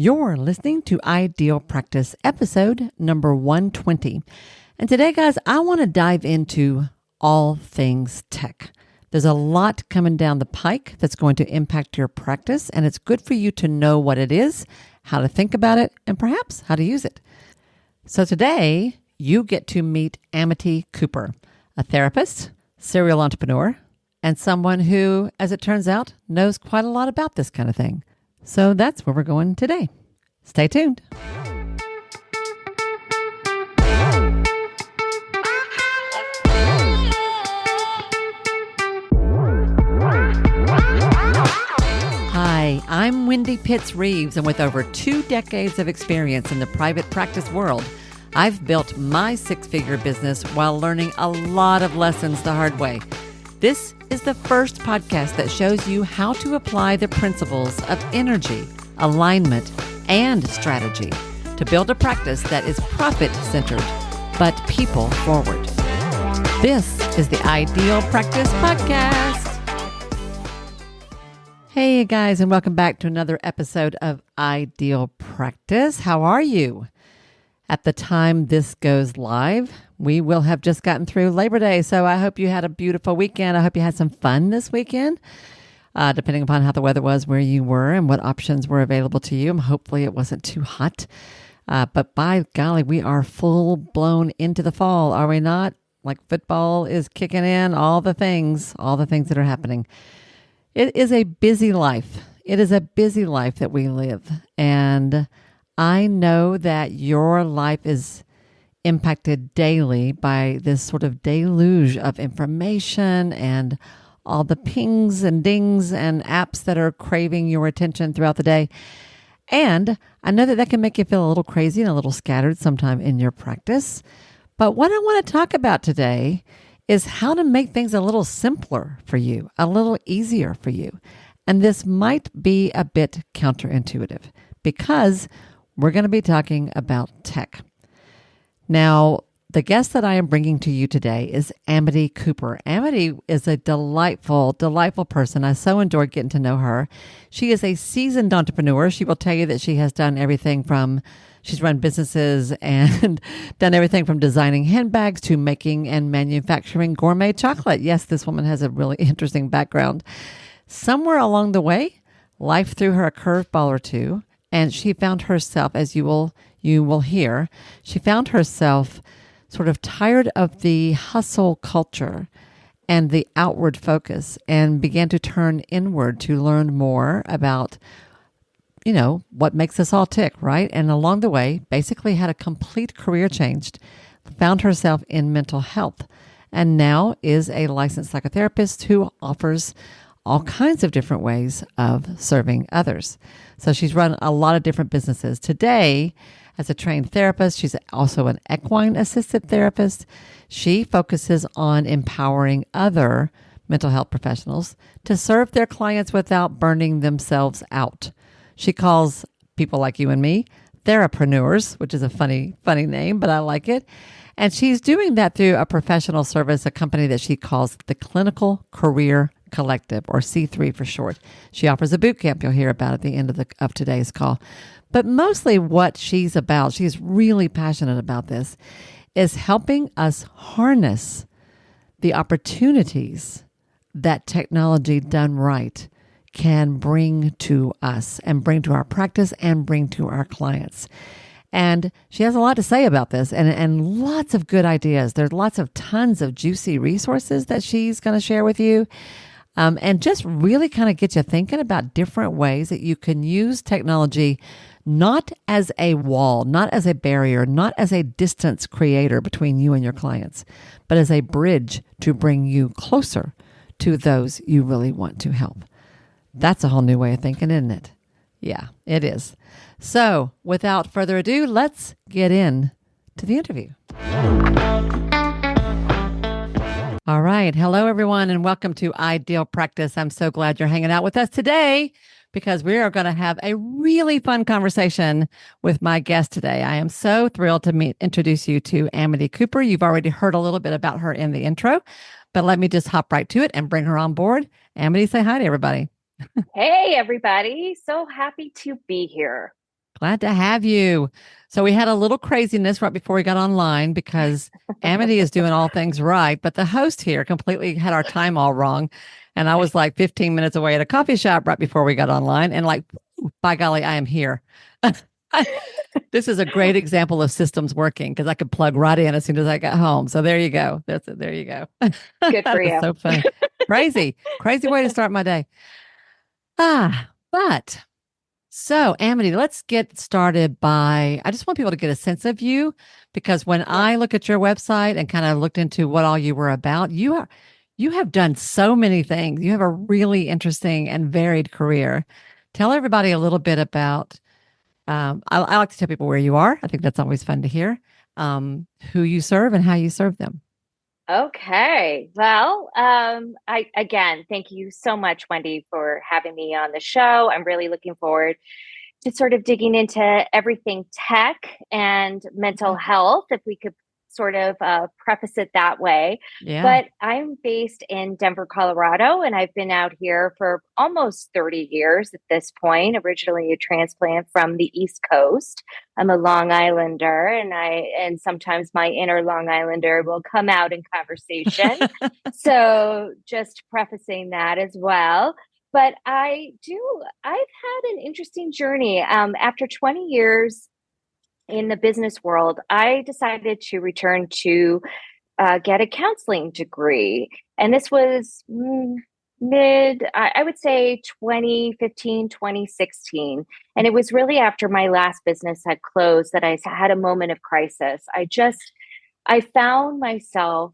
You're listening to Ideal Practice episode number 120. And today, guys, I want to dive into all things tech. There's a lot coming down the pike that's going to impact your practice, and it's good for you to know what it is, how to think about it, and perhaps how to use it. So today, you get to meet Amity Cooper, a therapist, serial entrepreneur, and someone who, as it turns out, knows quite a lot about this kind of thing. So that's where we're going today. Stay tuned. Hi, I'm Wendy Pitts-Reeves, and with over 2 decades of experience in the private practice world, I've built my 6-figure business while learning a lot of lessons the hard way. This is the first podcast that shows you how to apply the principles of energy, alignment, and strategy to build a practice that is profit-centered, but people-forward. This is the Ideal Practice Podcast. Hey, guys, and welcome back to another episode of Ideal Practice. How are you? At the time this goes live, we will have just gotten through Labor Day, so I hope you had a beautiful weekend. I hope you had some fun this weekend, depending upon how the weather was where you were and what options were available to you. That it wasn't too hot, but by golly, we are full-blown into the fall, are we not? Like football is kicking in, all the things that are happening. It is a busy life. It is a busy life that we live, and I know that your life is impacted daily by this sort of deluge of information and all the pings and dings and apps that are craving your attention throughout the day. And I know that that can make you feel a little crazy and a little scattered sometime in your practice. But what I want to talk about today is how to make things a little simpler for you, a little easier for you. And this might be a bit counterintuitive because we're going to be talking about tech. Now, the guest that I am bringing to you today is Amity Cooper. Amity is a delightful person. I so enjoyed getting to know her. She is a seasoned entrepreneur. She will tell you that she has done everything from, she's run businesses and done everything from designing handbags to making and manufacturing gourmet chocolate. Yes, this woman has a really interesting background. Somewhere along the way, life threw her a curveball or two. And she found herself, as you will hear, she found herself sort of tired of the hustle culture and the outward focus and began to turn inward to learn more about, what makes us all tick, right? And along the way, basically had a complete career change, found herself in mental health, and now is a licensed psychotherapist who offers all kinds of different ways of serving others. So she's run a lot of different businesses. Today, as a trained therapist, she's also an equine assisted therapist. She focuses on empowering other mental health professionals to serve their clients without burning themselves out. She calls people like you and me therapreneurs, which is a funny name, but I like it. And she's doing that through a professional service, a company that she calls the Clinical Career Collective, or C3 for short. She offers a boot camp you'll hear about at the end of today's call. But mostly what she's about, she's really passionate about this, is helping us harness the opportunities that technology done right can bring to us and bring to our practice and bring to our clients. And she has a lot to say about this and lots of good ideas. There's tons of juicy resources that she's going to share with you. And just really kind of get you thinking about different ways that you can use technology not as a wall, not as a barrier, not as a distance creator between you and your clients, but as a bridge to bring you closer to those you really want to help. That's a whole new way of thinking, isn't it? Yeah, it is. So without further ado, let's get in to the interview. All right. Hello, everyone, and welcome to Ideal Practice. I'm so glad you're hanging out with us today because we are going to have a really fun conversation with my guest today. I am so thrilled to introduce you to Amity Cooper. You've already heard a little bit about her in the intro, but let me just hop right to it and bring her on board. Amity, say hi to everybody. Hey, everybody. So happy to be here. Glad to have you. So we had a little craziness right before we got online because Amity is doing all things right, but the host here completely had our time all wrong. And I was like 15 minutes away at a coffee shop right before we got online. And like, by golly, I am here. This is a great example of systems working because I could plug right in as soon as I got home. So there you go. That's it. There you go. Good for That is you. so funny. Crazy way to start my day. But so, Amity, let's get started by I just want people to get a sense of you because when Yeah. I look at your website and kind of looked into what all you were about, you have done so many things. You have a really interesting and varied career. Tell everybody a little bit about I like to tell people where you are. I think that's always fun to hear. Who you serve and how you serve them. Okay. Well, I again, thank you so much, Wendy, for having me on the show. I'm really looking forward to sort of digging into everything tech and mental Okay. health, if we could sort of preface it that way. Yeah. But I'm based in Denver, Colorado, and I've been out here for almost 30 years at this point, originally a transplant from the East Coast. I'm a Long Islander, and sometimes my inner Long Islander will come out in conversation. So just prefacing that as well. But I've had an interesting journey. After 20 years in the business world, I decided to return to get a counseling degree. And this was I would say 2015, 2016. And it was really after my last business had closed that I had a moment of crisis. I found myself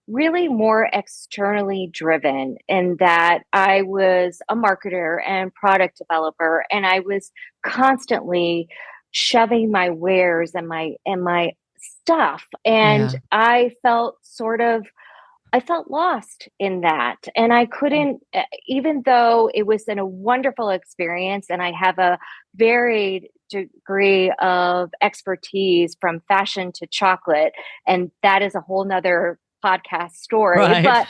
really more externally driven in that I was a marketer and product developer, and I was constantly shoving my wares and my stuff, and Yeah. I felt lost in that. And I couldn't, even though it was a wonderful experience and I have a varied degree of expertise from fashion to chocolate, and that is a whole nother podcast story. Right.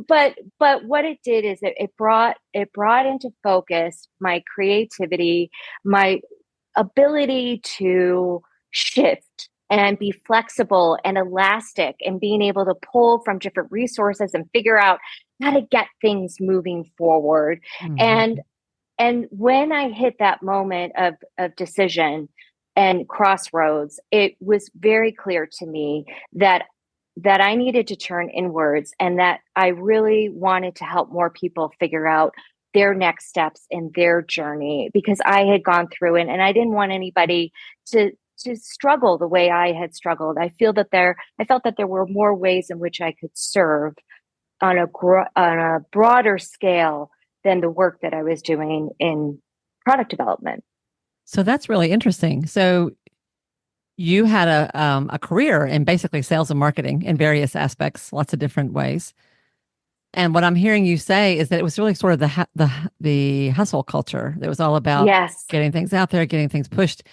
But what it did is it brought into focus my creativity, my ability to shift and be flexible and elastic and being able to pull from different resources and figure out how to get things moving forward. And Mhm. and when I hit that moment of decision and crossroads, it was very clear to me that I needed to turn inwards and that I really wanted to help more people figure out their next steps in their journey, because I had gone through it and I didn't want anybody to struggle the way I had struggled. I felt that there were more ways in which I could serve on a broader scale than the work that I was doing in product development. So that's really interesting. So you had a career in basically sales and marketing in various aspects, lots of different ways. And what I'm hearing you say is that it was really sort of the hustle culture. It was all about Yes. getting things out there, getting things pushed,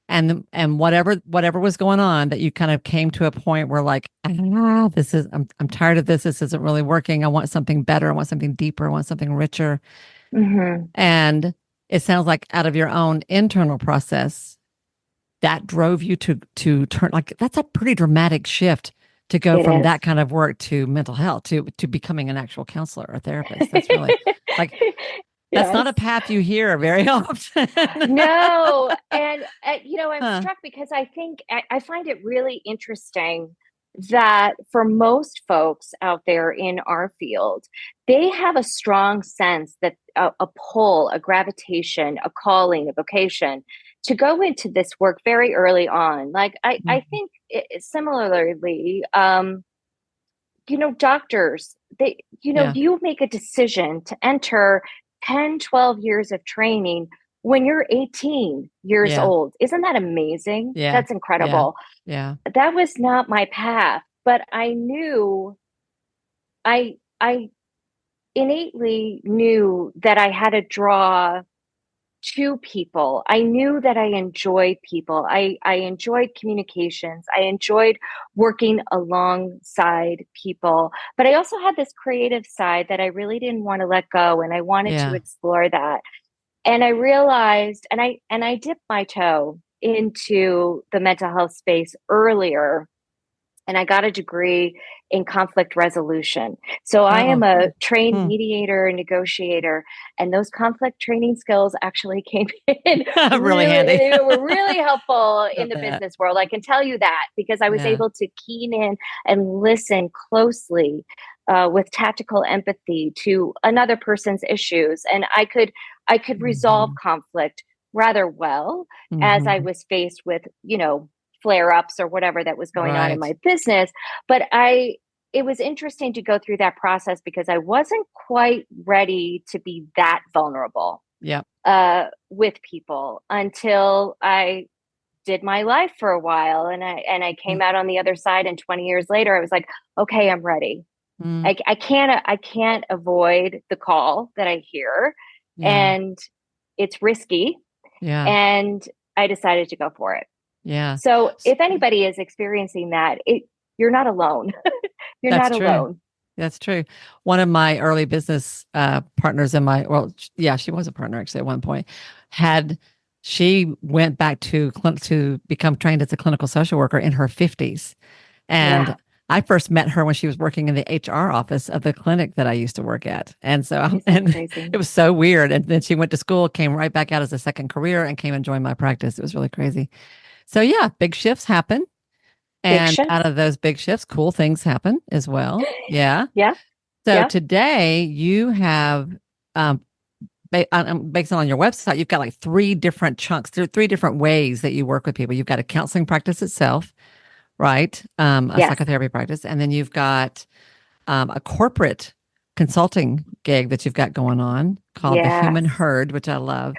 and whatever was going on. That you kind of came to a point where like, I'm tired of this. This isn't really working. I want something better. I want something deeper. I want something richer. Hmm. And it sounds like out of your own internal process that drove you to turn like that's a pretty dramatic shift to go It from is. that kind of work to mental health to becoming an actual counselor or therapist. That's really like that's not a Yes. path you hear very often. No, and I'm Huh. struck because I find it really interesting that for most folks out there in our field, they have a strong sense that a pull, a gravitation, a calling, a vocation to go into this work very early on. Like I Mhm. think similarly, doctors, Yeah. you make a decision to enter 10, 12 years of training when you're 18 years Yeah. old. Isn't that amazing? Yeah. That's Yeah. incredible. Yeah. That was not my path, but I innately knew that I had to draw to people. I knew that I enjoyed people. I enjoyed communications. I enjoyed working alongside people. But I also had this creative side that I really didn't want to let go, and I wanted to Yeah. explore that. And I realized, and I dipped my toe into the mental health space earlier, and I got a degree in conflict resolution. So I am Oh, a cool. trained Hmm. mediator and negotiator, and those conflict training skills actually came in Really really, handy. they were really helpful I in the bet. business world. I can tell you that because I was Yeah. able to keen in and listen closely with tactical empathy to another person's issues, and I could resolve Hmm. conflict rather well as I Hmm. was faced with, flare ups or whatever that was going on in Right. my business. But it was interesting to go through that process because I wasn't quite ready to be that vulnerable Yep. with people until I did my life for a while, and I came out on the other side. And 20 years later, I was like, okay, I'm ready. Mm-hmm. I can't avoid the call that I hear, Yeah. and it's risky. Yeah. And I decided to go for it. Yeah. So S- if anybody is experiencing that, you're not alone. You're That's not true. alone. That's true. One of my early business partners in well, yeah, she was a partner actually at one point, had she went back to become trained as a clinical social worker in her 50s. And Yeah, I first met her when she was working in the HR office of the clinic that I used to work at. And so, isn't that and crazy? it was so weird. And then she went to school, came right back out as a second career, and came and joined my practice. It was really crazy. So, yeah, big shifts happen. Big And out shifts. of those big shifts, cool things happen as well. Yeah. Yeah, So yeah, today you have, um, based on your website, you've got like three different chunks. There are three different ways that you work with people. You've got a counseling practice itself, right? A yes, psychotherapy practice. And then you've got a corporate consulting gig that you've got going on called the Human yes. Herd, which I love.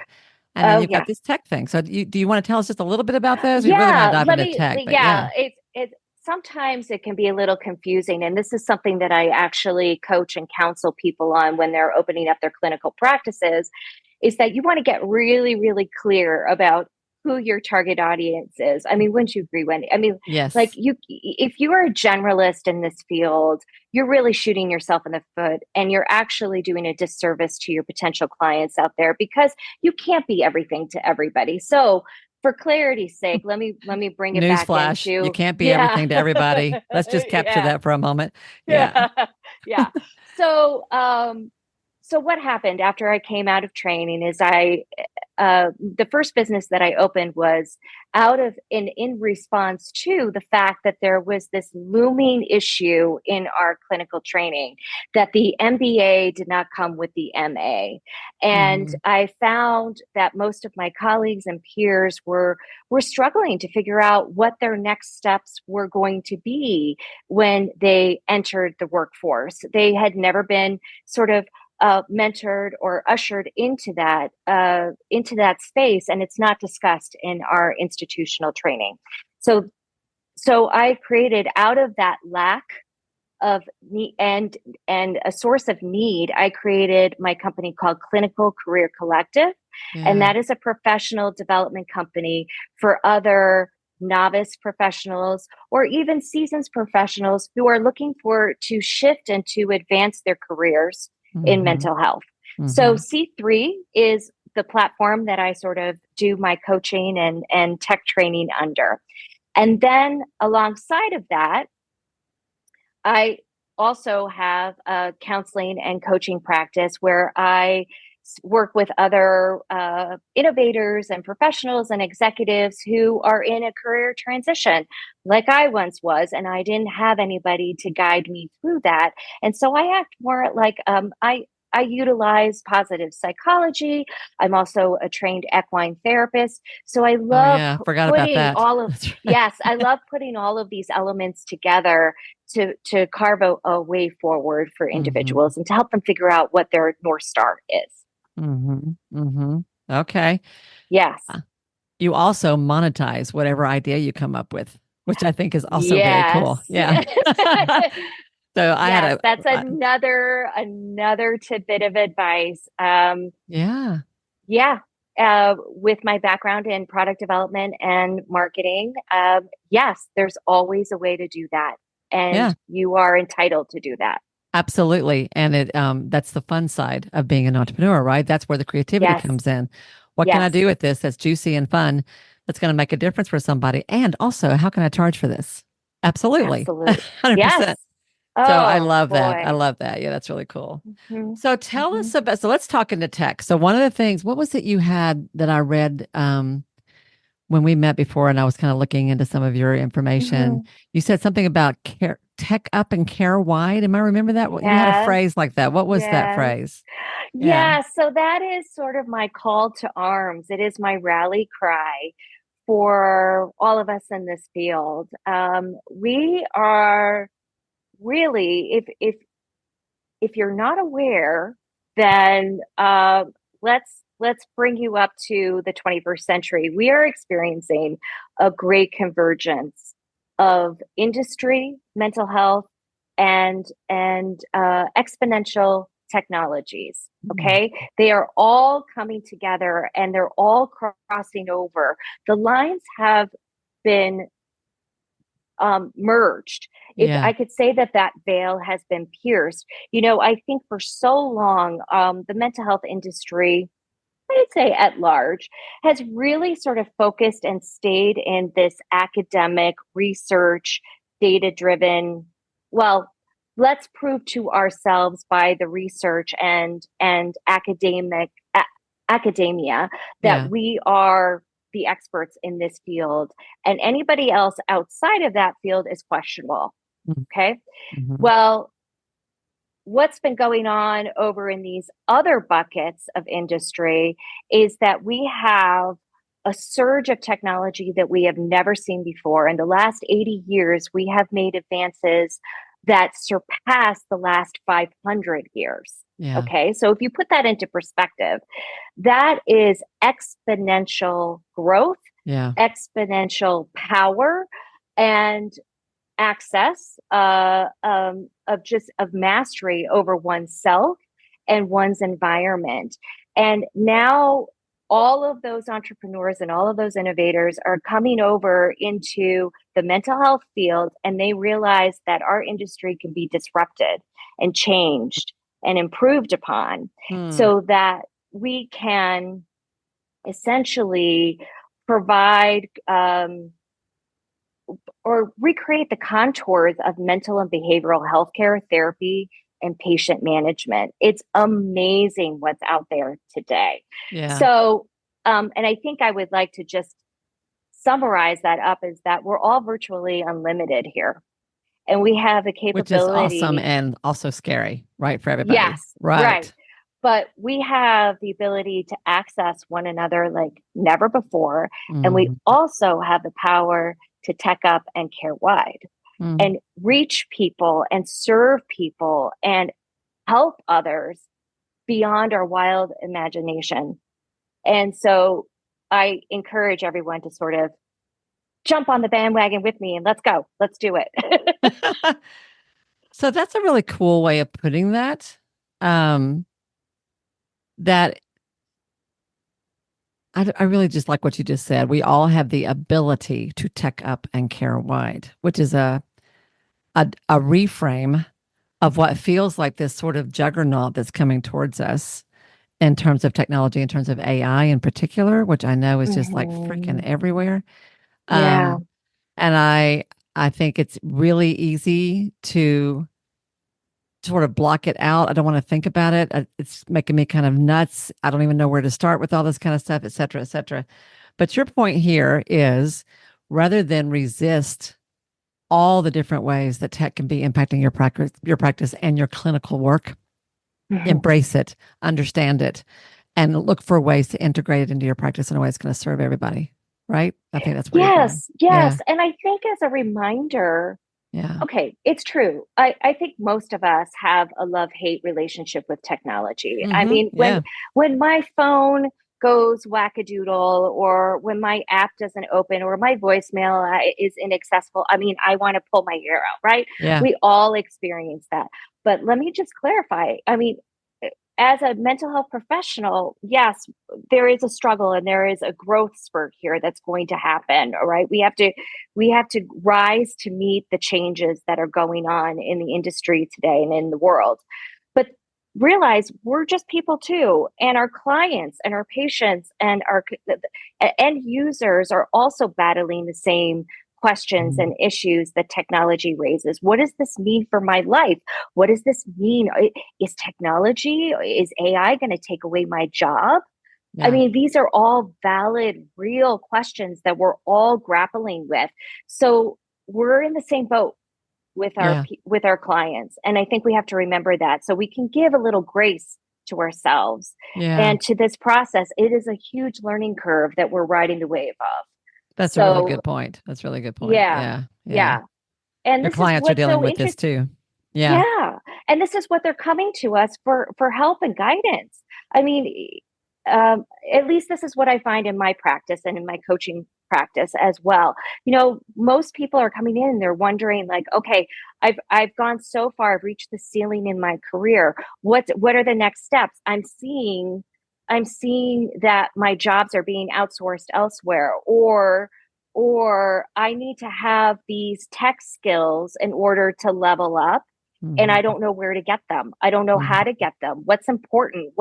And then Oh, you've got yeah. this tech thing. So do you want to tell us just a little bit about those? We really want to Yeah, dive let into me, tech, but yeah, yeah. it's sometimes it can be a little confusing. And this is something that I actually coach and counsel people on when they're opening up their clinical practices, is that you want to get really, really clear about who your target audience is. I mean, wouldn't you agree, Wendy? I mean, like, Yes. if you are a generalist in this field, you're really shooting yourself in the foot, and you're actually doing a disservice to your potential clients out there because you can't be everything to everybody. So for clarity's sake, let me bring it back Newsflash, you into, can't be yeah. everything to everybody. Let's just capture Yeah. that for a moment. Yeah. Yeah. Yeah. So so what happened after I came out of training is the first business that I opened was out of in response to the fact that there was this looming issue in our clinical training, that the MBA did not come with the MA. And Hmm. I found that most of my colleagues and peers were struggling to figure out what their next steps were going to be when they entered the workforce. They had never been sort of mentored or ushered into that space, and it's not discussed in our institutional training. So, so I created out of that lack of need and a source of need. I created my company called Clinical Career Collective, and Yeah. that is a professional development company for other novice professionals or even seasoned professionals who are looking for to shift and to advance their careers in Hmm. mental health. So Hmm. C3 is the platform that I sort of do my coaching and tech training under. And then alongside of that, I also have a counseling and coaching practice where I work with other innovators and professionals and executives who are in a career transition, like I once was, and I didn't have anybody to guide me through that. And so I act more like I utilize positive psychology. I'm also a trained equine therapist. So I Oh love yeah. Forgot about putting that. all of, That's right. yes, I love putting all of these elements together to carve a way forward for Hmm. individuals and to help them figure out what their North Star is. Hmm. Hmm. Okay. Yes. Uh, You also monetize whatever idea you come up with, which I think is also very cool. Yes. Yeah. So I had Yes, a, that's another tidbit of advice. yeah, Yeah, with my background in product development and marketing, yes, there's always a way to do that, and yeah. you are entitled to do that. Absolutely. And that's the fun side of being an entrepreneur, right? That's where the creativity Yes, comes in. What can I yes, do with this that's juicy and fun that's going to make a difference for somebody? And also, how can I charge for this? Absolutely. absolutely. 100%. Yes. So I Oh love that. I boy. love that. Yeah, that's really cool. Hmm. So tell Hmm. us about, so let's talk into tech. So one of the things, what was it you had that I read when we met before and I was kind of looking into some of your information? Hmm. You said something about care, tech up and care wide. Am I remember that? You had a Yes, phrase like that. What was that yes. phrase? Yeah. Yeah, so that is sort of my call to arms. It is my rally cry for all of us in this field. We are really, if you're not aware, then let's bring you up to the 21st century. We are experiencing a great convergence of industry, mental health, and exponential technologies. Mm. Okay, they are all coming together and they're all crossing over. The lines have been merged. If Yeah. I could say that that veil has been pierced, I think for so long, the mental health industry, I'd say at large, has really sort of focused and stayed in this academic research, data driven, well, let's prove to ourselves by the research and academia that Yeah. we are the experts in this field, and anybody else outside of that field is questionable. Okay. Mm-hmm. Well, what's been going on over in these other buckets of industry is that we have a surge of technology that we have never seen before. In the last 80 years, we have made advances that surpass the last 500 years. Yeah. Okay, so if you put that into perspective, that is exponential growth, Yeah. exponential power, and access of mastery over oneself and one's environment. And now all of those entrepreneurs and all of those innovators are coming over into the mental health field, and they realize that our industry can be disrupted and changed and improved upon Hmm. so that we can essentially provide or recreate the contours of mental and behavioral health care therapy and patient management. It's amazing what's out there today. Yeah. So, and I think I would like to just summarize that up is that we're all virtually unlimited here. And we have the Which is awesome capability. and also scary, right? For everybody. Yes, right. Right. But we have the ability to access one another like never before. And we Mm-hmm. also have the power to tech up and care wide Mm. and reach people and serve people and help others beyond our wild imagination. And so I encourage everyone to sort of jump on the bandwagon with me and let's go. Let's do it. So that's a really cool way of putting that. Um, that I really just like what you just said. We all have the ability to tech up and care wide, which is a reframe of what feels like this sort of juggernaut that's coming towards us in terms of technology, in terms of AI in particular, which I know is just like freaking Mhm. everywhere. Yeah. Um, and I think it's really easy to sort of block it out. I don't want to think about it. It's making me kind of nuts. I don't even know where to start with all this kind of stuff, et cetera, et cetera. But your point here is rather than resist all the different ways that tech can be impacting your practice and your clinical work, Mhm. embrace it, understand it, and look for ways to integrate it into your practice in a way that's going to serve everybody. Right? I think that's where you're going. Yes, yes. Yeah. And I think as a reminder, Yeah. okay, it's true. I think most of us have a love-hate relationship with technology. I Mm-hmm. mean, Yeah. when my phone goes wackadoodle or when my app doesn't open or my voicemail is inaccessible, I mean, I want to pull my hair out, right? Yeah. We all experience that. But let me just clarify. I mean, as a mental health professional, yes, there is a struggle and there is a growth spurt here that's going to happen. All right. We have to rise to meet the changes that are going on in the industry today and in the world. But realize we're just people too. And our clients and our patients and our end users are also battling the same questions and issues that technology raises. What does this mean for my life? What does this mean? Is AI going to take away my job? I Yeah. mean, these are all valid, real questions that we're all grappling with. So we're in the same boat Yeah. with our clients, and I think we have to remember that so we can give a little grace to ourselves Yeah. and to this process. It is a huge learning curve that we're riding the wave of. That's a really So good point. That's a really good point. yeah, Yeah. Yeah. yeah. And Your this is clients are what's dealing so with this interesting. too. Yeah. Yeah. And this is what they're coming to us for help and guidance. I mean, at least this is what I find in my practice and in my coaching practice as well. Most people are coming in and they're wondering, like, okay, I've gone so far, I've reached the ceiling in my career. What are the next steps? I'm seeing that my jobs are being outsourced elsewhere, or I need to have these tech skills in order to level up, and I Mhm. don't know where to get them. I don't know how Mhm. to get them. What's important?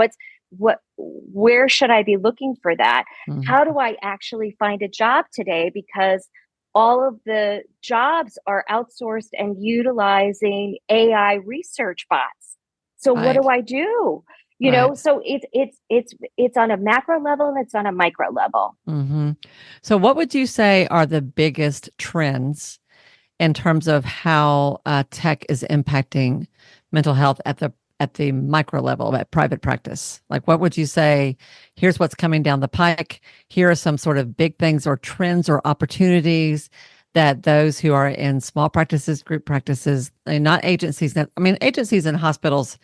Where should I be looking for that? How Mhm. do I actually find a job today? Because all of the jobs are outsourced and utilizing AI research bots. So what do Right. I do? Right. So it's on a macro level and it's on a micro level. Hmm. So, what would you say are the biggest trends in terms of how tech is impacting mental health at the micro level at private practice? Like, what would you say? Here's what's coming down the pike. Here are some sort of big things or trends or opportunities that those who are in small practices, group practices, and not agencies. I mean, agencies and hospitals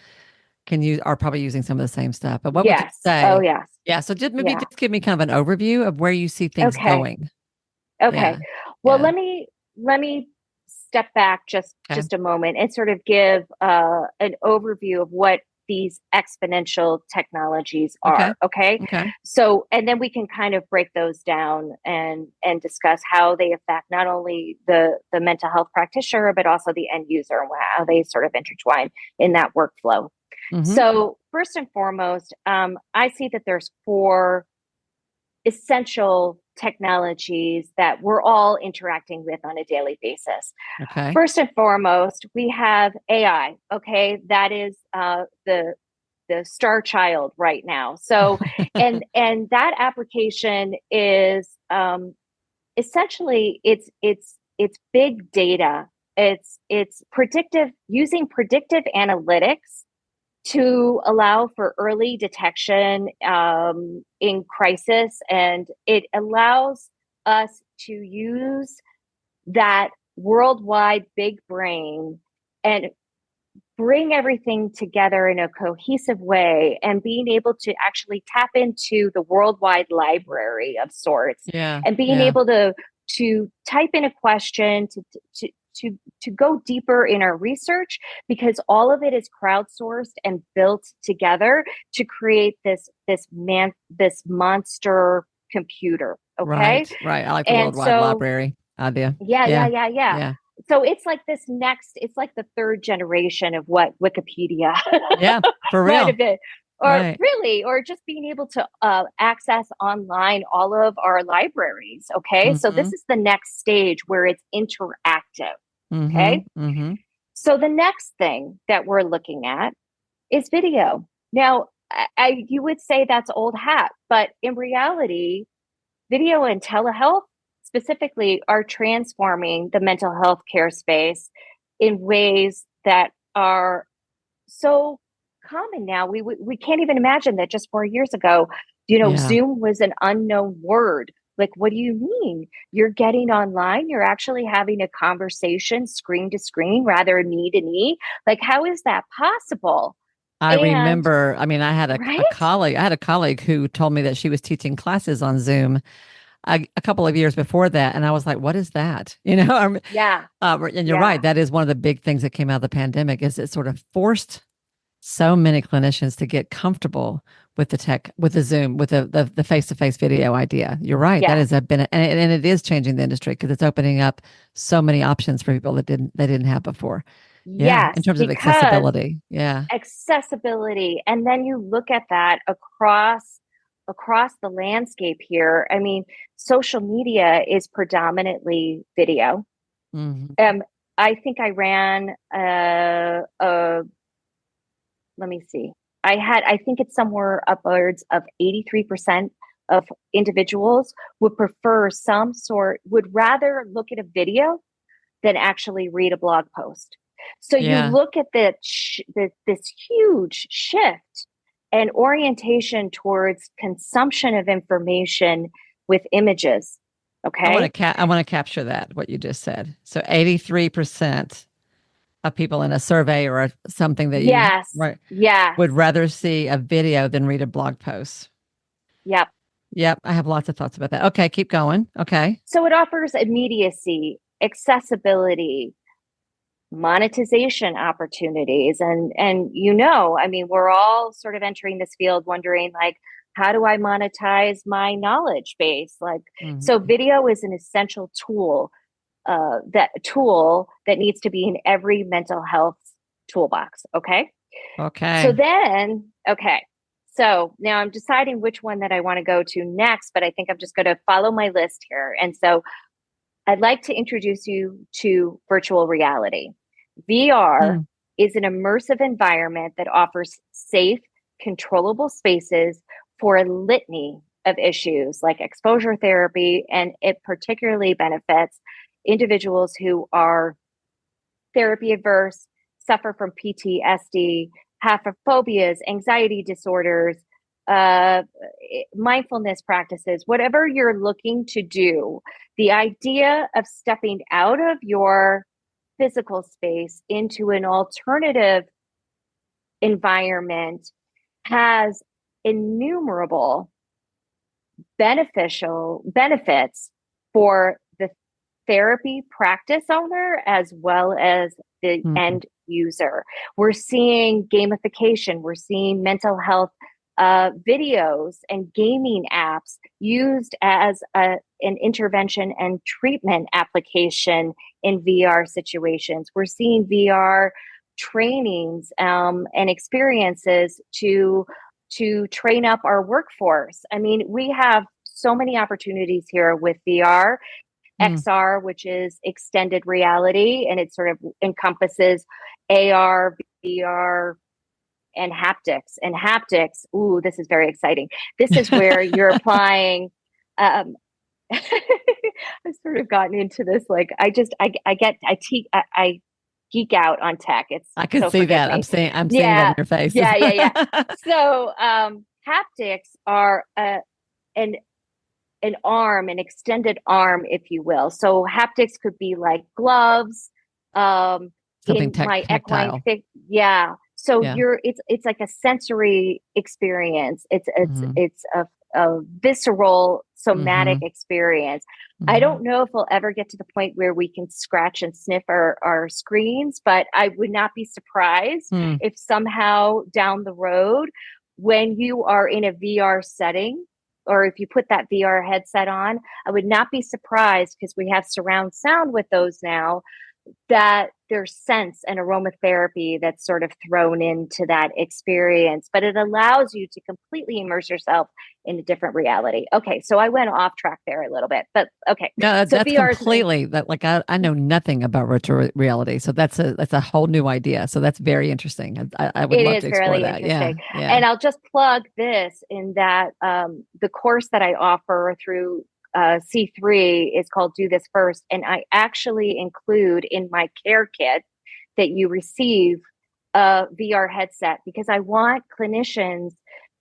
are probably using some of the same stuff. But what would you Yes. Oh, say? yes. Yeah. So just maybe Yeah. just give me kind of an overview of where you see things Okay. going. Okay. Yeah. Well, Yeah. let me step back Okay. just a moment and sort of give an overview of what these exponential technologies Okay. are. Okay. Okay. So, and then we can kind of break those down and discuss how they affect not only the mental health practitioner, but also the end user and how they sort of intertwine in that workflow. Mm-hmm. So, first and foremost, I see that there's four essential technologies that we're all interacting with on a daily basis. Okay. First and foremost, we have AI. Okay, that is the star child right now. So, and that application is essentially it's big data. It's predictive, using predictive analytics to allow for early detection in crisis. And it allows us to use that worldwide big brain and bring everything together in a cohesive way and being able to actually tap into the worldwide library of sorts Yeah. and being Yeah. able to type in a question to to go deeper in our research, because all of it is crowdsourced and built together to create this monster computer. Okay. Right. Right. I like the And worldwide so library idea. yeah, yeah, Yeah. yeah, yeah. Yeah. So it's like the third generation of what Wikipedia Yeah. For might real. have been, or Right. really, or just being able to access online all of our libraries. Okay. So Mm-hmm. this is the next stage where it's interactive. Mm-hmm. Okay. Mm-hmm. So the next thing that we're looking at is video. Now, you would say that's old hat, but in reality, video and telehealth specifically are transforming the mental health care space in ways that are so common now. We can't even imagine that just 4 years ago, Yeah. Zoom was an unknown word. Like, what do you mean? You're getting online, you're actually having a conversation screen to screen rather than knee to knee. Like, how is that possible? I And remember, I mean, right? I had a colleague who told me that she was teaching classes on Zoom a couple of years before that. And I was like, what is that? Yeah, And you're right. yeah, That is one of the big things that came out of the pandemic is it sort of forced so many clinicians to get comfortable with the tech, with the Zoom, with the face-to-face video idea. You're right. That Yeah. has been, and it is changing the industry because it's opening up so many options for people that they didn't have before. Yeah, in Yes, terms of because accessibility. Yeah. accessibility, and then you look at that across the landscape here. I mean, social media is predominantly video. Hmm. Um, I think I ran let me see. I think it's somewhere upwards of 83% of individuals would rather look at a video than actually read a blog post. So you Yeah. look at this huge shift and orientation towards consumption of information with images. Okay. I want to capture that, what you just said. So 83% of people in a survey or something that you Yes. right, Yes. would rather see a video than read a blog post. Yep. Yep, I have lots of thoughts about that. Okay, keep going. Okay. So it offers immediacy, accessibility, monetization opportunities, and I mean, we're all sort of entering this field wondering, like, how do I monetize my knowledge base? Like, so Mhm. video is an essential tool that needs to be in every mental health toolbox. Okay. So Okay. then, okay. So now I'm deciding which one that I want to go to next, but I think I'm just going to follow my list here. And so I'd like to introduce you to virtual reality. VR Hmm. is an immersive environment that offers safe, controllable spaces for a litany of issues like exposure therapy, and it particularly benefits individuals who are therapy averse, suffer from PTSD, have phobias, anxiety disorders, uh, mindfulness practices, whatever you're looking to do. The idea of stepping out of your physical space into an alternative environment has innumerable beneficial benefits for the therapy practice owner as well as the Hmm. end user. We're seeing gamification, we're seeing mental health videos and gaming apps used as an intervention and treatment application in VR situations. We're seeing VR trainings and experiences to train up our workforce. I mean, we have so many opportunities here with VR. Hmm. XR, which is extended reality, and it sort of encompasses AR, VR, and haptics. And haptics, ooh, this is very exciting. This is where you're applying. I've sort of gotten into this. Like, I geek out on tech. It's I can so see forgive that. me. I'm seeing it on Yeah, your face. yeah. So haptics are an an arm, an extended arm, if you will. So haptics could be like gloves, Something in my equine tactile. thick. Yeah. So Yeah. it's like a sensory experience. Hmm. It's a visceral somatic Hmm. experience. I Hmm. don't know if we'll ever get to the point where we can scratch and sniff our screens, but I would not be surprised Hmm. if somehow down the road, when you are in a VR setting, or if you put that VR headset on, I would not be surprised, because we have surround sound with those now, that there's sense and aromatherapy that's sort of thrown into that experience, but it allows you to completely immerse yourself in a different reality. Okay, so I went off track there a little bit, but okay. No, So that's VR is completely that. Like I know nothing about virtual reality, so that's a whole new idea. So that's very interesting. I would it love is to explore fairly that. interesting. Yeah, yeah. And I'll just plug this in that the course that I offer through C3 is called Do This First. And I actually include in my care kit that you receive a VR headset, because I want clinicians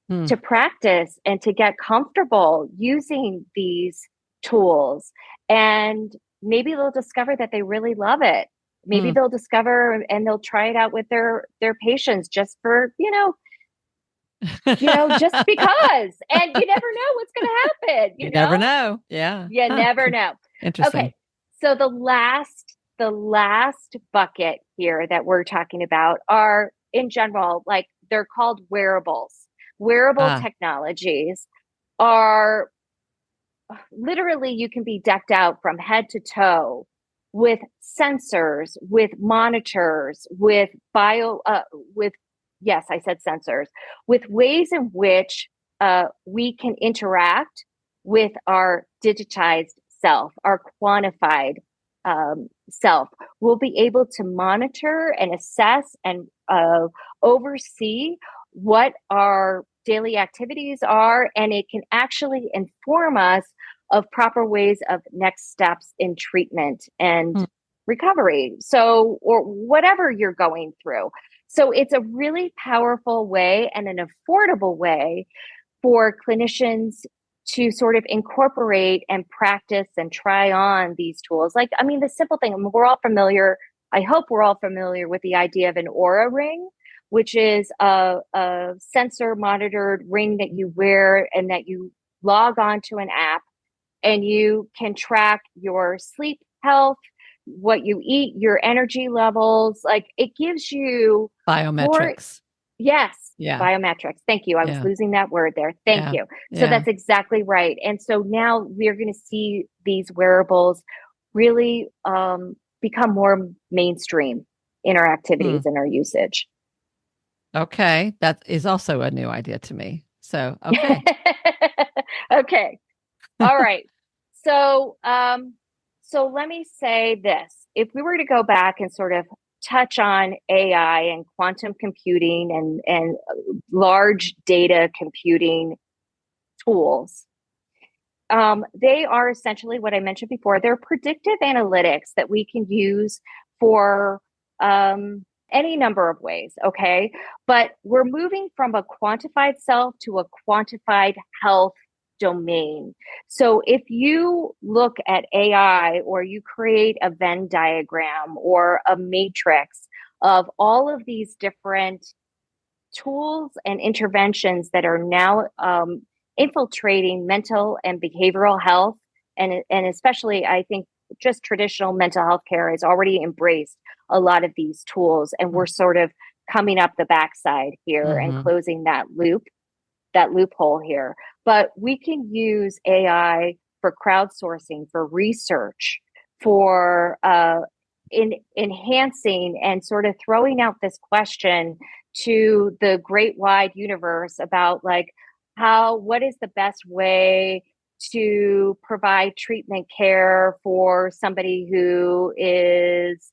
Hmm. to practice and to get comfortable using these tools. And maybe they'll discover that they really love it. Maybe Hmm. they'll discover and they'll try it out with their patients, just for, just because. And you never know what's going to happen, You never know. Yeah. You Huh. never know. Interesting. Okay. So the last bucket here that we're talking about are in general, like they're called wearables. Wearable technologies are literally, you can be decked out from head to toe with sensors, with monitors, with yes, I said sensors, with ways in which we can interact with our digitized self, our quantified self. We'll be able to monitor and assess and oversee what our daily activities are, and it can actually inform us of proper ways of next steps in treatment and recovery. So, or whatever you're going through. So it's a really powerful way and an affordable way for clinicians to sort of incorporate and practice and try on these tools. Like, I mean, the simple thing, we're all familiar, I hope we're all familiar with the idea of an Aura ring, which is a sensor monitored ring that you wear and that you log onto an app, and you can track your sleep health, what you eat, your energy levels. Like, it gives you biometrics. Yes. Yeah. Biometrics. Thank you. I was losing that word there. Thank you. So that's exactly right. And so now we're going to see these wearables really become more mainstream in our activities and our usage. Okay. That is also a new idea to me. So, okay. Okay. All right. So, so let me say this. If we were to go back and sort of touch on AI and quantum computing and large data computing tools, they are essentially what I mentioned before. They're predictive analytics that we can use for any number of ways, okay? But we're moving from a quantified self to a quantified health domain. So if you look at AI or you create a Venn diagram or a matrix of all of these different tools and interventions that are now infiltrating mental and behavioral health, and especially, I think, just traditional mental health care has already embraced a lot of these tools, and we're sort of coming up the backside here and closing that loophole here. But we can use AI for crowdsourcing, for research, for enhancing and sort of throwing out this question to the great wide universe about, like, what is the best way to provide treatment care for somebody who is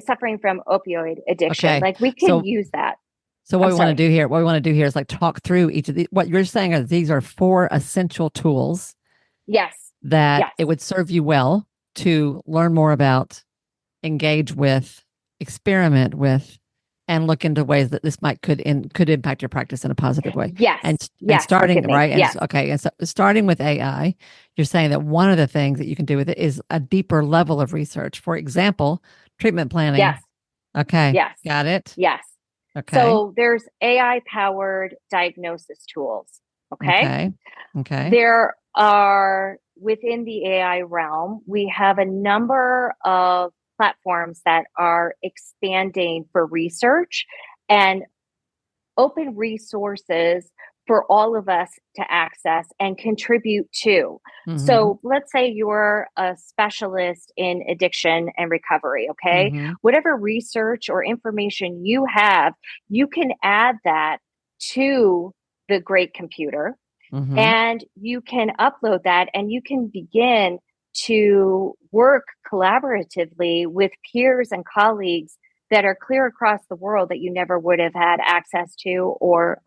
suffering from opioid addiction. Okay. Like, we can use that. So what we want to do here is like talk through each of the, what you're saying is these are 4 essential tools. Yes. That it would serve you well to learn more about, engage with, experiment with, and look into ways that this could impact your practice in a positive way. Yes. And starting right. Yes. And, okay. And so starting with AI, you're saying that one of the things that you can do with it is a deeper level of research. For example, treatment planning. Yes. Okay. Yes. Got it. Yes. Okay. So there's AI powered diagnosis tools. Okay. There are, within the AI realm, we have a number of platforms that are expanding for research and open resources for all of us to access and contribute to. So let's say you're a specialist in addiction and recovery, okay? Whatever research or information you have, you can add that to the great computer, and you can upload that, and you can begin to work collaboratively with peers and colleagues that are clear across the world that you never would have had access to, or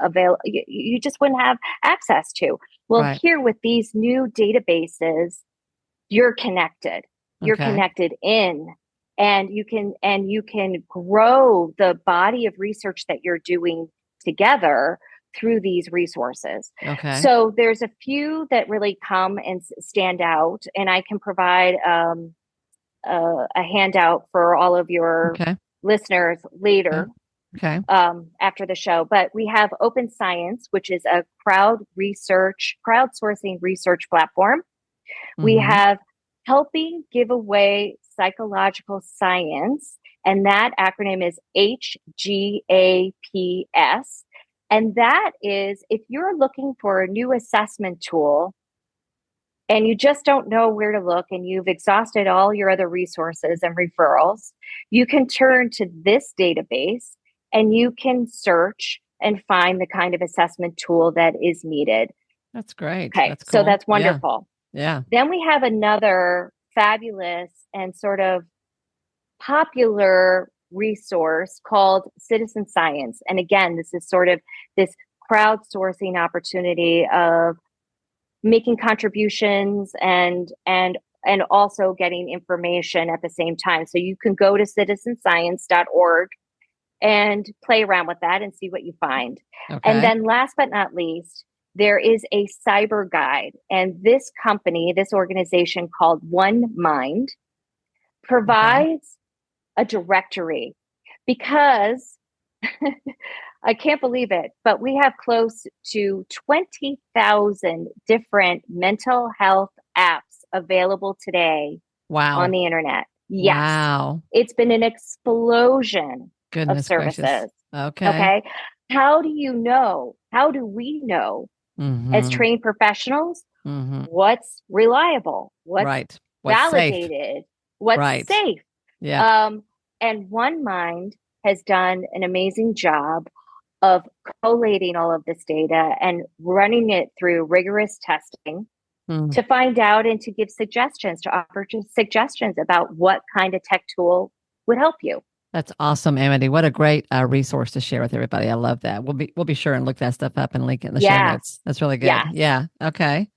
you just wouldn't have access to. Well, here with these new databases, you're connected. You're connected in, and you can grow the body of research that you're doing together through these resources. Okay. So there's a few that really come and stand out, and I can provide a handout for all of your listeners later. Okay. After the show. But we have Open Science, which is a crowdsourcing research platform. We have helping give away psychological science. And that acronym is HGAPS. And that is if you're looking for a new assessment tool and you just don't know where to look and you've exhausted all your other resources and referrals, you can turn to this database and you can search and find the kind of assessment tool that is needed. That's great. Okay, That's cool. so that's wonderful. Yeah. Then we have another fabulous and sort of popular resource called Citizen Science. And again, this is sort of this crowdsourcing opportunity of making contributions and also getting information at the same time. So you can go to citizenscience.org and play around with that and see what you find. Okay. And then last but not least, there is a cyber guide. And this company, this organization called One Mind, provides a directory because I can't believe it, but we have close to 20,000 different mental health apps available today on the internet. Yes. Wow. It's been an explosion Goodness of services. Gracious. Okay. How do you know? How do we know as trained professionals what's reliable, what's validated, safe. What's safe? Yeah. And One Mind has done an amazing job of collating all of this data and running it through rigorous testing to find out and to give suggestions, to offer suggestions about what kind of tech tool would help you. That's awesome, Amity. What a great resource to share with everybody. I love that. We'll be sure and look that stuff up and link it in the show notes. That's really good. Yeah. Okay.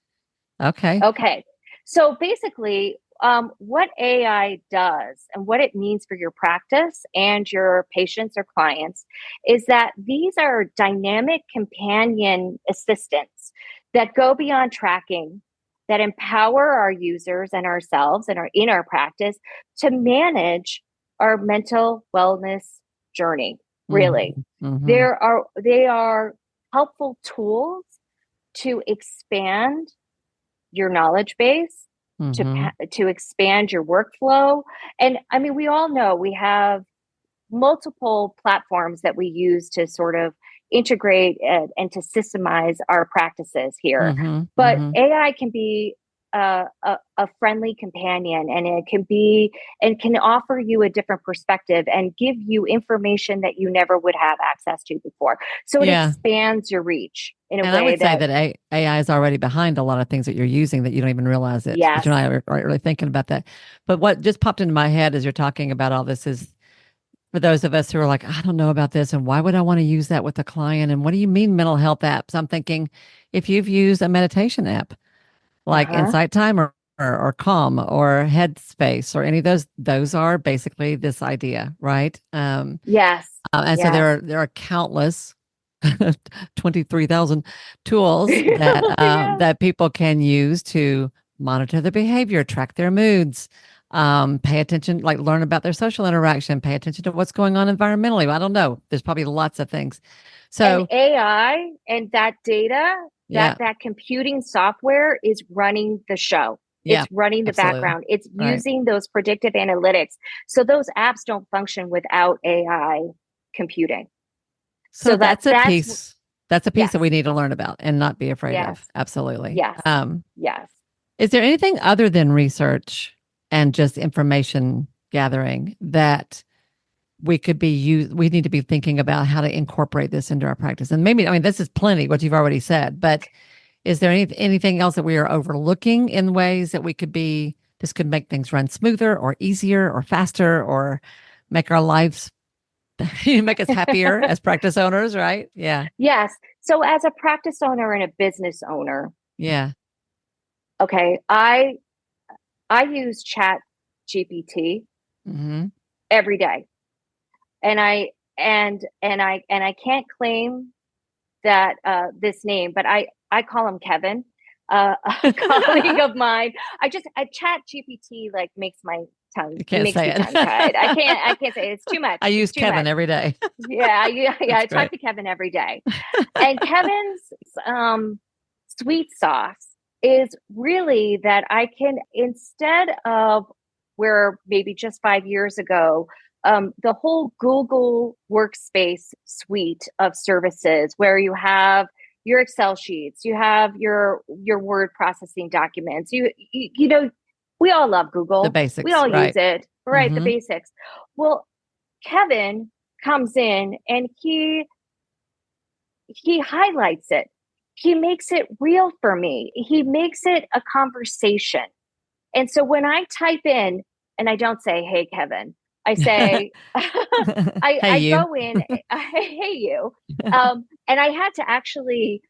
So basically, what AI does and what it means for your practice and your patients or clients is that these are dynamic companion assistants that go beyond tracking, that empower our users and ourselves and in our practice to manage our mental wellness journey. Really, they are helpful tools to expand your knowledge base, to expand your workflow. And I mean, we all know we have multiple platforms that we use to sort of integrate and to systemize our practices here. But AI can be a friendly companion, and it can offer you a different perspective and give you information that you never would have access to before. So it expands your reach in a way. I would say that AI is already behind a lot of things that you're using that you don't even realize it. Yes. But you're not really thinking about that. But what just popped into my head as you're talking about all this is, for those of us who are like, I don't know about this, and why would I want to use that with a client? And what do you mean mental health apps? I'm thinking, if you've used a meditation app like Insight Time or Calm or Headspace or any of those are basically this idea, right? Yes. And so there are countless 23,000 tools that that people can use to monitor their behavior, track their moods, pay attention, like learn about their social interaction, pay attention to what's going on environmentally. I don't know. There's probably lots of things. So and AI and that data, that computing software is running the show. It's running the background. It's using those predictive analytics. So those apps don't function without AI computing. So that's a piece. That's a piece that we need to learn about and not be afraid of. Absolutely. Yes. Yes. Is there anything other than research and just information gathering that we need to be thinking about how to incorporate this into our practice? And maybe, I mean, this is plenty what you've already said, but is there anything else that we are overlooking in ways that this could make things run smoother or easier or faster or make our lives make us happier as practice owners, right? Yeah. Yes. So as a practice owner and a business owner. Yeah. Okay. I use Chat GPT every day. And I can't claim that this name, but I call him Kevin, a colleague of mine. Chat GPT like makes my tongue. You can't say it. Tongue-tied. I can't say it. It's too much. I use Kevin every day. I talk to Kevin every day. And Kevin's sweet sauce is really that I can, instead of where maybe just 5 years ago, the whole Google Workspace suite of services where you have your Excel sheets, you have your word processing documents, you know, we all love The Google. We basics, all use right? it, right? The Mm-hmm. basics. Well, Kevin comes in and he highlights it. He makes it real for me. He makes it a conversation. And so when I type in, and I don't say, "Hey, Kevin," I say, Hey, I you. go in, "Hey, you," and I had to actually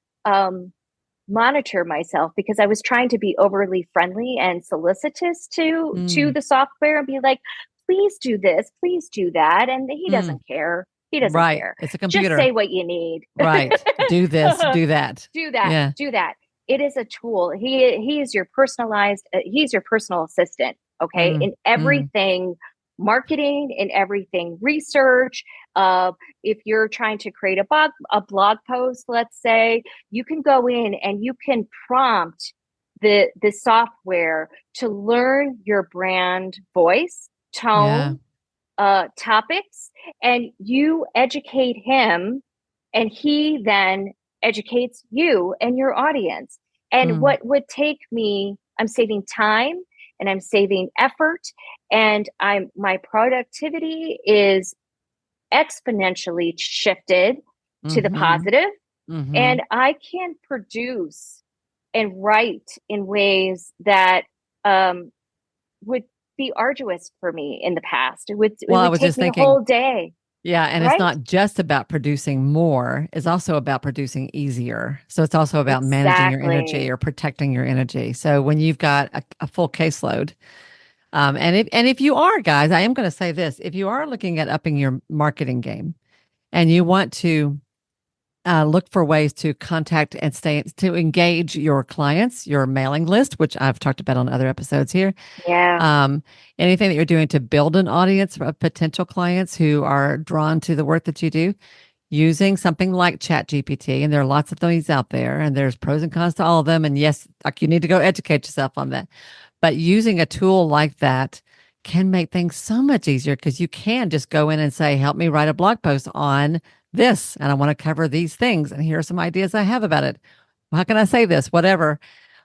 monitor myself because I was trying to be overly friendly and solicitous to Mm, the software and be like, "Please do this, please do that," and he mm, doesn't care. He doesn't right. care. It's a Just say computer. what you need. Right. Do this, do that. Do that. Yeah. Do that. It is a tool. He is your personalized. He's your personal assistant. Okay, Mm, in mm, everything marketing, in everything research. Uh, if you're trying to create a blog post, let's say, you can go in and you can prompt the software to learn your brand voice, yeah. tone, topics, and you educate him, and he then educates you and your audience. And Mm, what would take me, I'm saving time and I'm saving effort, and my productivity is exponentially shifted to the mm-hmm. positive, Mm-hmm. and I can produce and write in ways that would be arduous for me in the past. It Well, I would was take just me a thinking, whole day, yeah, and it's right? not just about producing more, it's also about producing easier. So it's also about managing your energy Exactly. or protecting your energy. So when you've got a full caseload, and if you are, guys, I am going to say this, if you are looking at upping your marketing game and you want to look for ways to contact and stay to engage your clients, your mailing list, which I've talked about on other episodes here. Yeah. Um, Anything that you're doing to build an audience of potential clients who are drawn to the work that you do, using something like ChatGPT, and there are lots of things out there, and there's pros and cons to all of them. And yes, like you need to go educate yourself on that. But using a tool like that can make things so much easier because you can just go in and say, help me write a blog post on this. And I want to cover these things. And here are some ideas I have about it. How can I say this? Whatever.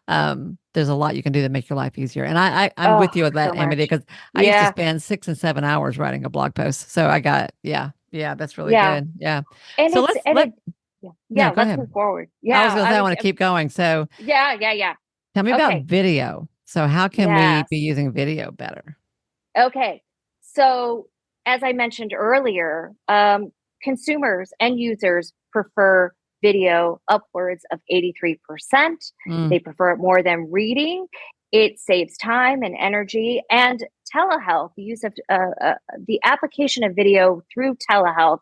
There's a lot you can do to make your life easier. And I'm Oh, with you with that, so Amity, much. because I used to Yeah. spend 6 and 7 hours writing a blog post. So I got, yeah, yeah, that's really Yeah. good. Yeah. And So it's, let's and let it, yeah, no, yeah, go let's ahead. move forward. I was Yeah. going to say I I was, want to keep going. So yeah, yeah, yeah. tell me about Okay. video. So how can we be Yes. using video better? Okay. So, as I mentioned earlier, consumers and users prefer video upwards of 83%. Mm, They prefer it more than reading. It saves time and energy. And telehealth, the use of the application of video through telehealth,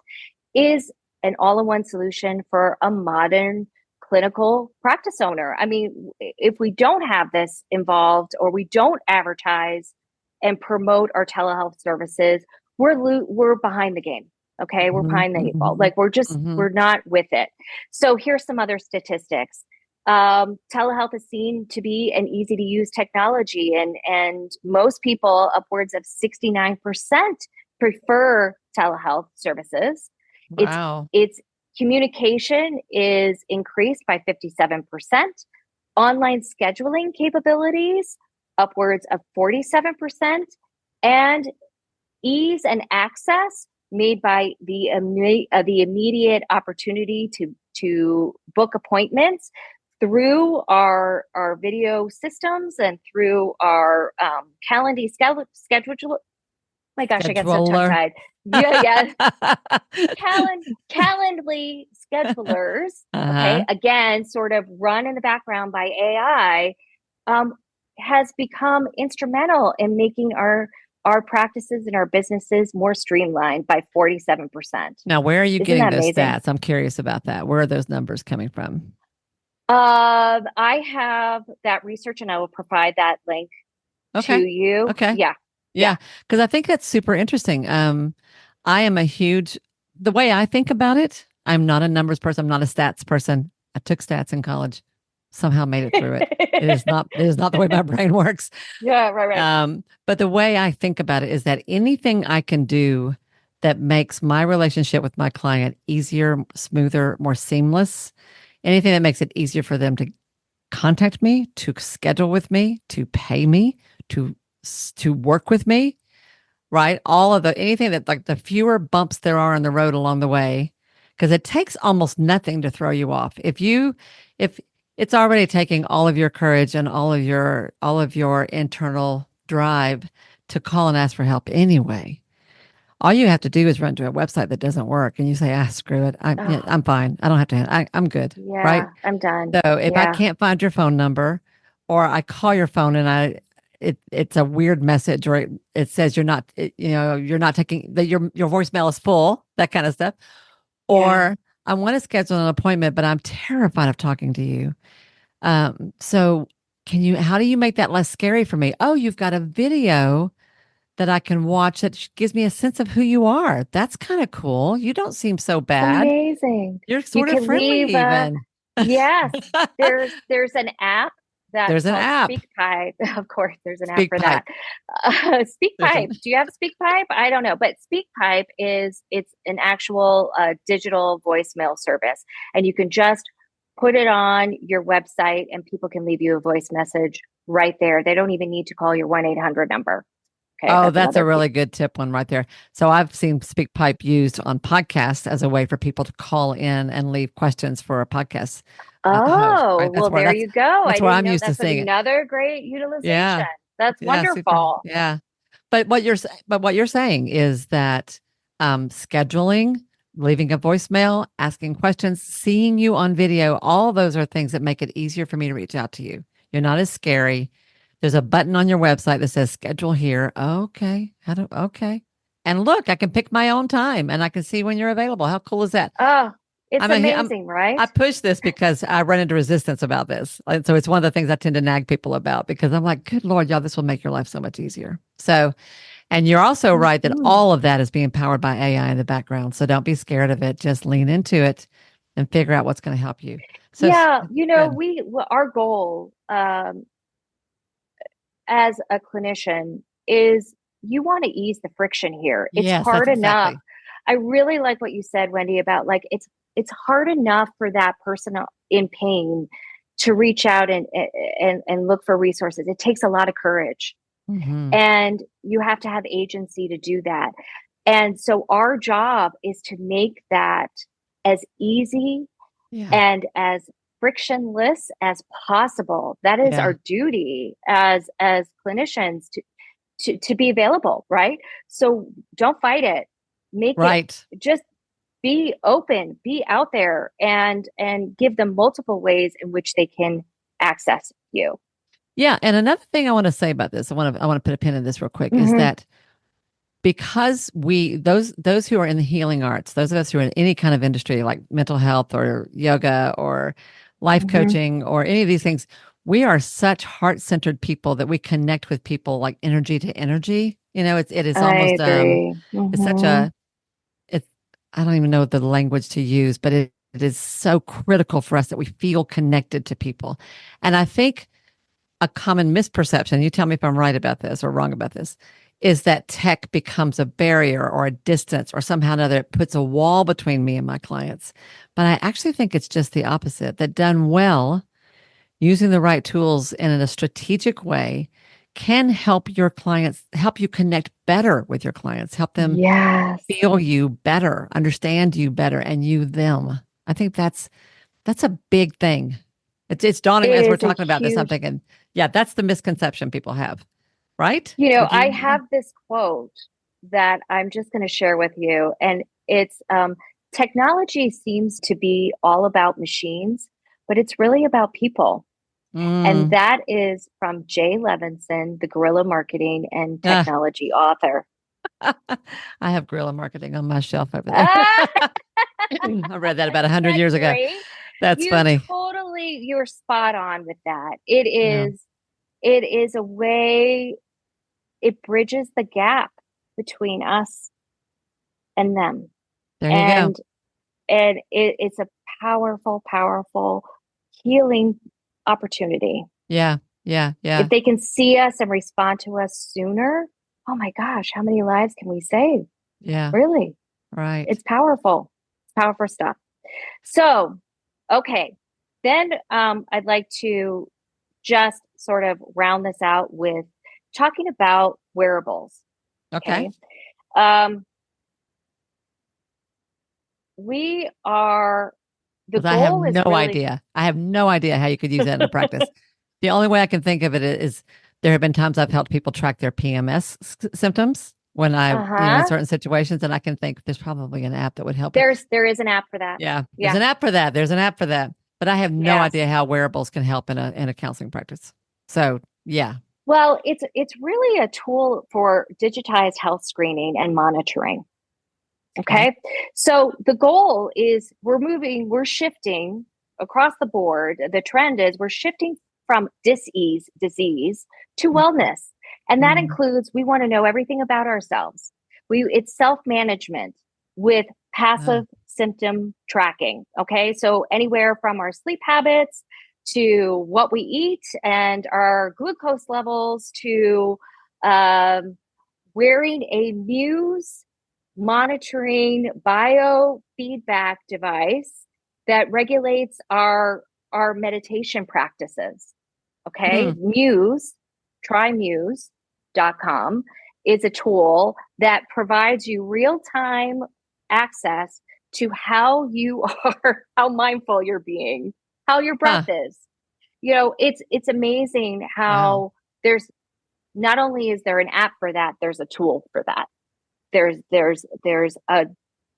is an all in one solution for a modern clinical practice owner. I mean, if we don't have this involved or we don't advertise and promote our telehealth services, we're behind the game. Okay, we're mhm, behind the eight ball. mhm, Like mhm. we're not with it. So here's some other statistics. Telehealth is seen to be an easy to use technology, and most people, upwards of 69%, prefer telehealth services. It's Wow. it's communication is increased by 57%. Online scheduling capabilities upwards of 47%, and ease and access made by the immediate opportunity to book appointments through our video systems and through our Calendly schedule. My gosh, I get so tongue Scheduler. tied. Yeah, yeah. Calendly schedulers, okay, Uh-huh. again, sort of run in the background by AI, um, has become instrumental in making our practices and our businesses more streamlined by 47%. Now, where are you Isn't getting that those amazing? stats? I'm curious about that. Where are those numbers coming from? I have that research and I will provide that link to Okay. you. Okay. Yeah, yeah. Yeah, because I think that's super interesting. I am a huge, the way I think about it, I'm not a numbers person. I'm not a stats person. I took stats in college. somehow made it through it. It is not the way my brain works. Yeah, right. But the way I think about it is that anything I can do that makes my relationship with my client easier, smoother, more seamless, anything that makes it easier for them to contact me, to schedule with me, to pay me, to to work with me, right? All of the anything that like the fewer bumps there are on the road along the way, because it takes almost nothing to throw you off. If it's already taking all of your courage and all of your internal drive to call and ask for help anyway. All you have to do is run to a website that doesn't work, and you say, "Ah, screw it. Yeah, Oh, I'm fine. I don't have to. I'm good." Right? yeah, I'm done. So if I Yeah. can't find your phone number, or I call your phone and it's a weird message, or it says you're not taking that your voicemail is full, that kind of stuff, Yeah. or I want to schedule an appointment, but I'm terrified of talking to you. So how do you make that less scary for me? Oh, you've got a video that I can watch that gives me a sense of who you are. That's kind of cool. You don't seem so It's bad. amazing. You're You sort of can friendly leave even. yes, there's an app that's There's an called app. SpeakPipe. Of course, there's an app Speak for that. pipe. There's SpeakPipe. an Do you have SpeakPipe? I don't know, but SpeakPipe it's an actual digital voicemail service, and you can just put it on your website, and people can leave you a voice message right there. They don't even need to call your 1-800 number. Okay, Oh, that's that's a another piece. really good tip one right there. So I've seen SpeakPipe used on podcasts as a way for people to call in and leave questions for a podcast host. Oh, Right? That's well, where there that's you go. I that's where didn't I'm know used to that's seeing it. another great utilization. Yeah, That's yeah, super. wonderful. Yeah, but what you're saying is that scheduling, leaving a voicemail, asking questions, seeing you on video, all those are things that make it easier for me to reach out to you. You're not as scary. There's a button on your website that says schedule here. Okay. Okay. And look, I can pick my own time and I can see when you're available. How cool is that? Oh, it's I'm a, amazing, I right? push this because I run into resistance about this. And so it's one of the things I tend to nag people about because I'm like, good Lord, y'all, this will make your life so much easier. So, and you're also right that Mhm. all of that is being powered by AI in the background. So don't be scared of it. Just lean into it and figure out what's going to help you. So Yeah, good. our goal as a clinician is you want to ease the friction here. It's Yes, that's hard enough. exactly. I really like what you said, Wendy, about like it's hard enough for that person in pain to reach out and look for resources. It takes a lot of courage, Hmm. and you have to have agency to do that. And so our job is to make that as easy Yeah. and as frictionless as possible. That is Yeah. our duty as clinicians to be available, right? So don't fight it. Make it Right. just be open, be out there, and give them multiple ways in which they can access you. Yeah, and another thing I want to say about this, I want to put a pin in this real quick, is Mm-hmm. that because those who are in the healing arts, those of us who are in any kind of industry like mental health or yoga or life Mm-hmm. coaching or any of these things, we are such heart-centered people that we connect with people like energy to energy. It is I almost agree. it's such Mm-hmm. a it's I don't even know the language to use, but it is so critical for us that we feel connected to people. And I think a common misperception, you tell me if I'm right about this or wrong about this, is that tech becomes a barrier or a distance or somehow or another it puts a wall between me and my clients. But I actually think it's just the opposite, that done well, using the right tools in a strategic way can help your clients, help you connect better with your clients, help them Yes. feel you better, understand you better, and you them. I think that's a big thing. It's dawning It as we're is a talking about this. I'm huge, thinking, yeah, that's the misconception people have, right? I have this quote that I'm just going to share with you. And it's technology seems to be all about machines, but it's really about people. And Mm. that is from Jay Levinson, the guerrilla marketing and Ah, technology author. I have guerrilla marketing on my shelf over there. Ah, I read that about 100 that years ago. great? That's funny. You're spot on with that. Yeah, It is a way, it bridges the gap between us and them. there you go. And it's a powerful, powerful healing opportunity. Yeah. Yeah. Yeah. If they can see us and respond to us sooner, oh my gosh, how many lives can we save? Yeah. Really? Right. It's powerful. It's powerful stuff. So, okay. Then I'd like to just sort of round this out with talking about wearables. Okay. Okay. Um, we are, the Because I have goal is no really, idea. I have no idea how you could use that in a practice. The only way I can think of it is there have been times I've helped people track their PMS symptoms when in uh-huh. certain situations, and I can think there's probably an app that would help it. There is an app for that. Yeah, there's Yeah. an app for that. There's an app for that. But I have no Yes. idea how wearables can help in a counseling practice. So yeah. Well, it's really a tool for digitized health screening and monitoring. Okay. Okay. So the goal is we're shifting across the board. The trend is we're shifting from disease to wellness. And that Mm. includes we want to know everything about ourselves. It's self-management with Uh, passive symptom tracking. Okay. So anywhere from our sleep habits to what we eat and our glucose levels to um, wearing a Muse monitoring biofeedback device that regulates our meditation practices. Okay. hmm. Muse, trymuse.com is a tool that provides you real-time access to how you are, how mindful you're being, how your breath Huh. is. It's amazing Wow. how there's not only is there an app for that, there's a tool for that. There's a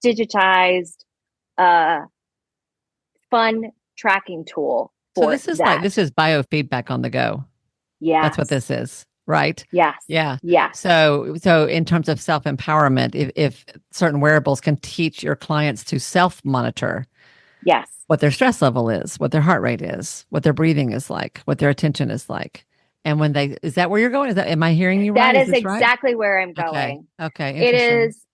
digitized uh fun tracking tool So for this is that. biofeedback on the go. That's what Yes. this is, right? Yes. Yeah. Yes. So in terms of self-empowerment, if certain wearables can teach your clients to self-monitor Yes. what their stress level is, what their heart rate is, what their breathing is like, what their attention is like. And is that where you're going? Am I hearing you right? That Is is this right? exactly where I'm Okay. going. Okay. It Interesting. is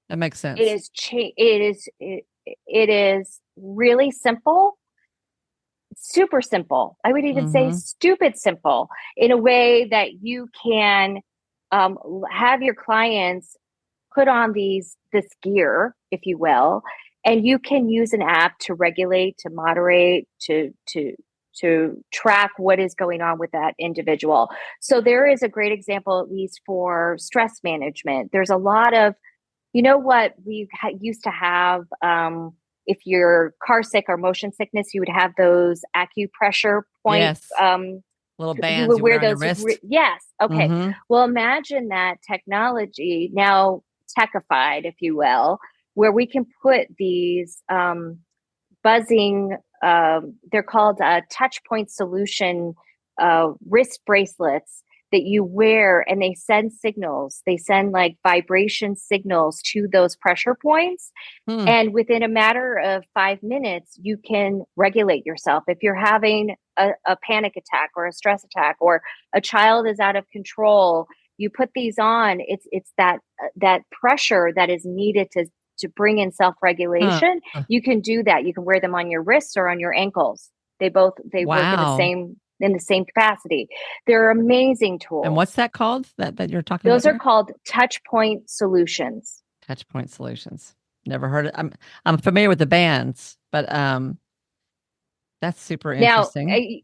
That makes it sense. is it is really simple, super simple. I would even say Mm-hmm. stupid simple in a way that you can have your clients put on this gear, if you will, and you can use an app to regulate, to moderate, to track what is going on with that individual. So there is a great example, at least for stress management. There's a lot of, what we used to have. If you're car sick or motion sickness, you would have those acupressure point. Yes. Little You bands would you wear wear on your those. wrist. Yes. Okay. Mm-hmm. Well, imagine that technology now techified, if you will, where we can put these buzzing, they're called touch point solution wrist bracelets that you wear, and they send signals. They send like vibration signals to those pressure points. Hmm. And within a matter of 5 minutes, you can regulate yourself. If you're having a panic attack or a stress attack, or a child is out of control, you put these on. It's that pressure that is needed to bring in Huh. self-regulation. You can do that. You can wear them on your wrists or on your ankles. They work Wow. in the same capacity. They're amazing And tools. what's that called that you're talking about Those are there? called touch point solutions. Touch point solutions. Never heard it. I'm familiar with the bands, but that's super Now, interesting.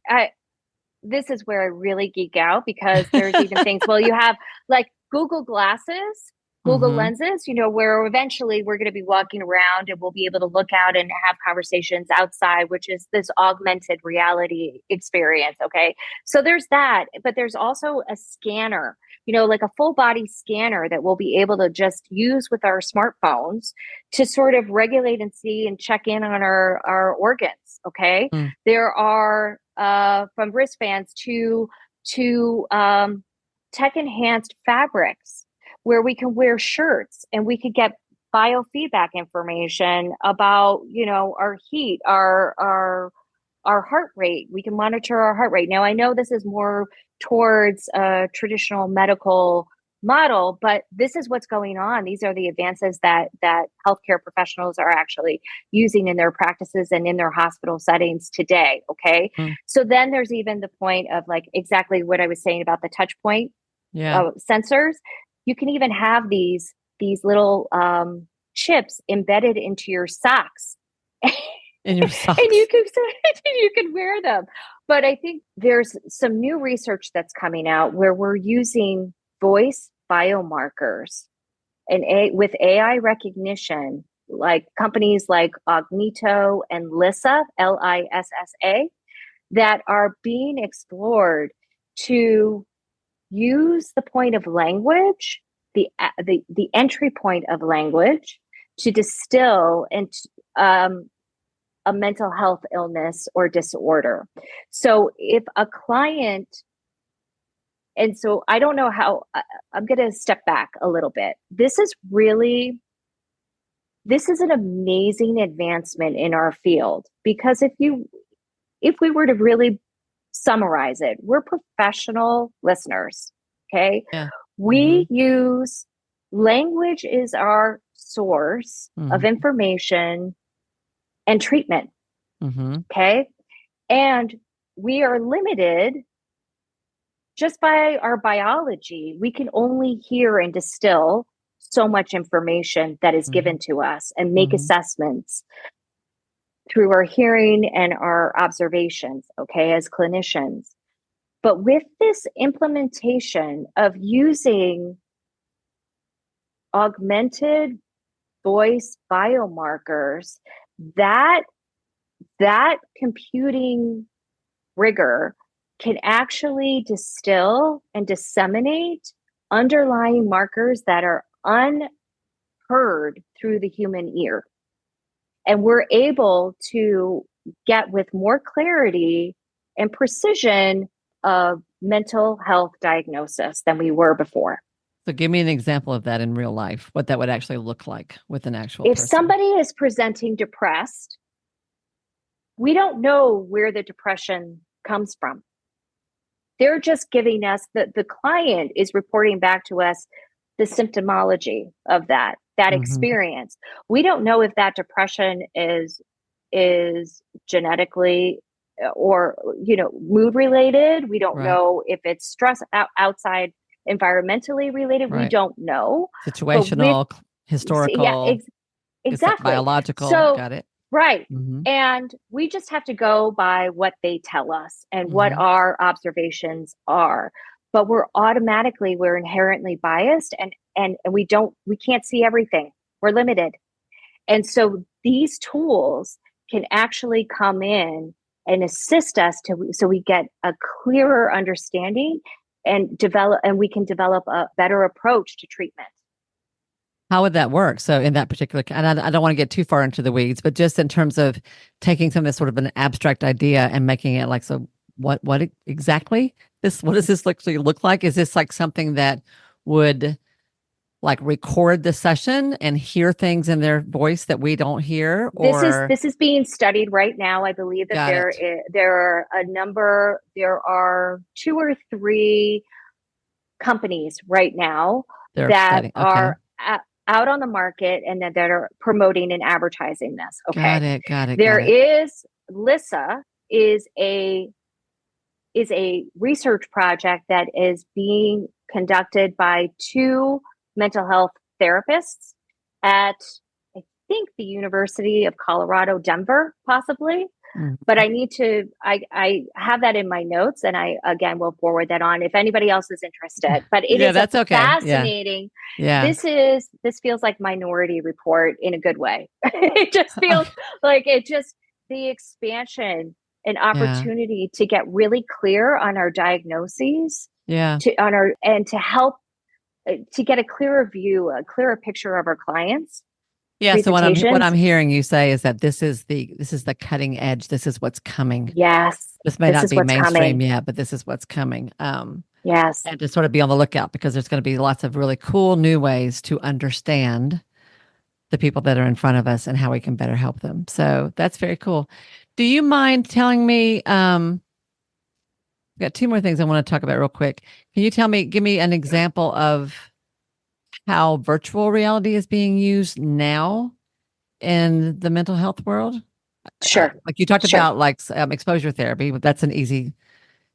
this is where I really geek out because there's even things, well, you have like Google glasses, Google Mm-hmm. lenses, where eventually we're going to be walking around and we'll be able to look out and have conversations outside, which is this augmented reality experience. Okay. So there's that, but there's also a scanner, like a full body scanner that we'll be able to just use with our smartphones to sort of regulate and see and check in on our organs. Okay. Mm. There are from wristbands to tech enhanced fabrics where we can wear shirts and we could get biofeedback information about our heat, our heart rate. We can monitor our heart rate. Now I know this is more towards traditional medical model, but this is what's going on. These are the advances that healthcare professionals are actually using in their practices and in their hospital settings today. Okay. Mm. So then there's even the point of like exactly what I was saying about the touch point Yeah. sensors. You can even have these little chips embedded into your socks. In your And socks. you can wear them. But I think there's some new research that's coming out where we're using voice biomarkers and with AI recognition, like companies like Agnito and Lissa, Lissa, that are being explored to use the point of language, the entry point of language, to distill and a mental health illness or disorder. So if a client, and so I don't know how, I'm going to step back a little bit. This is an amazing advancement in our field, because if we were to really summarize it, we're professional listeners. Okay. Yeah. We use language is our source of information and treatment. Okay. And we are limited just by our biology. We can only hear and distill so much information that is given to us and make assessments through our hearing and our observations, okay, as clinicians. But with this implementation of using augmented voice biomarkers, that computing rigor can actually distill and disseminate underlying markers that are unheard through the human ear. And we're able to get with more clarity and precision of mental health diagnosis than we were before. So give me an example of that in real life, what that would actually look like with an actual If person. somebody is presenting depressed, we don't know where the depression comes from. They're just giving us, the client is reporting back to us the symptomology of that experience. We don't know if that depression is genetically or mood related. We don't know if it's stress outside environmentally related. We don't know. Situational, historical, yeah, exactly. Biological. So, got it. Right. And we just have to go by what they tell us and what our observations are. But we're inherently biased and we can't see everything. We're limited. And so these tools can actually come in and assist us so we get a clearer understanding and we can develop a better approach to treatment. How would that work? So in that particular, and I don't want to get too far into the weeds, but just in terms of taking some of this sort of an abstract idea and making it like, so what exactly what does this actually look like? Is this like something that would like record the session and hear things in their voice that we don't hear? Or this is being studied right now. I believe that there are 2 or 3 companies right now that are out on the market and that are promoting and advertising this. Okay. Got it. There is Lissa is a research project that is being conducted by 2 mental health therapists at, I think, the University of Colorado, Denver, possibly. But I have that in my notes, and I, again, will forward that on if anybody else is interested. But it is fascinating. Yeah. This feels like Minority Report in a good way. It just feels like the expansion and opportunity to get really clear on our diagnoses, to help to get a clearer view, a clearer picture of our clients. Yeah. So what I'm hearing you say is that this is the cutting edge. This is what's coming. Yes. This may not be mainstream yet, but this is what's coming. Yes. And to sort of be on the lookout, because there's going to be lots of really cool new ways to understand the people that are in front of us and how we can better help them. So that's very cool. Do you mind telling me I've got two more things I want to talk about real quick. Can you give me an example of how virtual reality is being used now in the mental health world? Sure. Like you talked Sure. about, like exposure therapy, but that's an easy.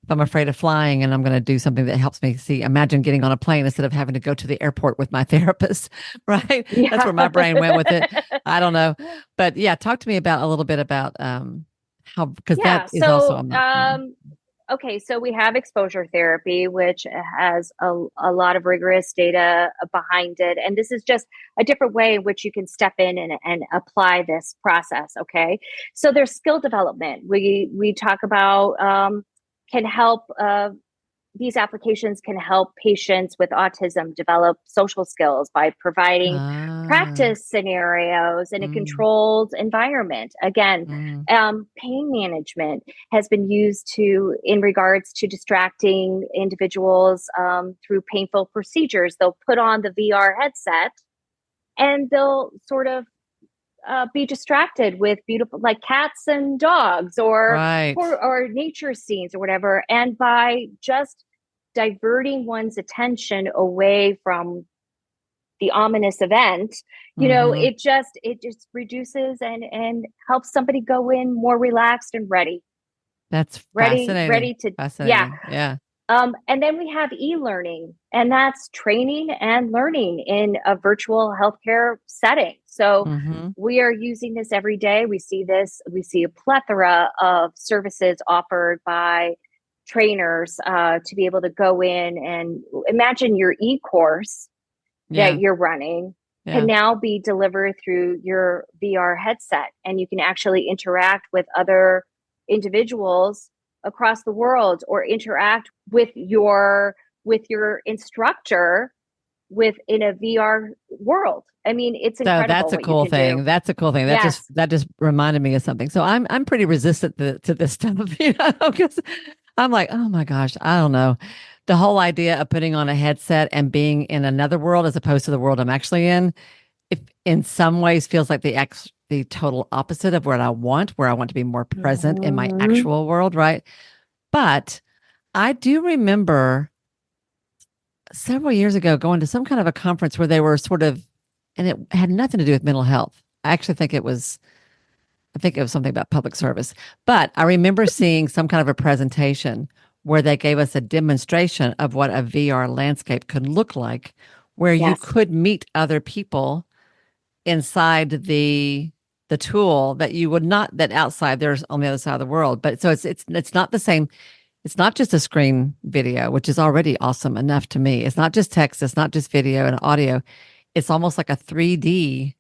If I'm afraid of flying and I'm going to do something that helps me see, imagine getting on a plane instead of having to go to the airport with my therapist, right? That's Yeah. where my brain went with it. I don't know. But yeah, talk to me about a little bit about how, because that Yeah. is also, So, I'm not familiar. okay. So we have exposure therapy, which has a lot of rigorous data behind it. And this is just a different way in which you can step in and apply this process. Okay. So there's skill development. We talk about, can help, these applications can help patients with autism develop social skills by providing Ah, practice scenarios in a mm, controlled environment. Again, mm, pain management has been used to in regards to distracting individuals through painful procedures. They'll put on the VR headset and they'll sort of be distracted with beautiful, like cats and dogs, right. or nature scenes or whatever. And by just diverting one's attention away from the ominous event, Mm-hmm. it just reduces and helps somebody go in more relaxed and That's fascinating. ready to, yeah. Fascinating. Yeah. And then we have e-learning, and that's training and learning in a virtual healthcare setting. So Mm-hmm. we are using this every day. We see a plethora of services offered by trainers to be able to go in and imagine your e-course that Yeah. you're running can Yeah. now be delivered through your VR headset, and you can actually interact with other individuals across the world or interact with your instructor within a VR world. I mean, it's So incredible that's a what you cool can do. thing. That's a cool thing. Yes. That just reminded me of something. So I'm pretty resistant to this stuff, because I'm like, oh my gosh, I don't know. The whole idea of putting on a headset and being in another world as opposed to the world I'm actually in, if in some ways feels like the total opposite of what I want, where I want to be more present in my Mhm. actual world, right? But I do remember several years ago going to some kind of a conference where they were sort of, and it had nothing to do with mental health. I actually I think it was something about public service. But I remember seeing some kind of a presentation where they gave us a demonstration of what a VR landscape could look like, where you Yes. could meet other people inside the tool that you would not that outside there's on the other side of the world. But so it's not the same. It's not just a screen video, which is already awesome enough to me. It's not just text, it's not just video and audio. It's almost like a 3D.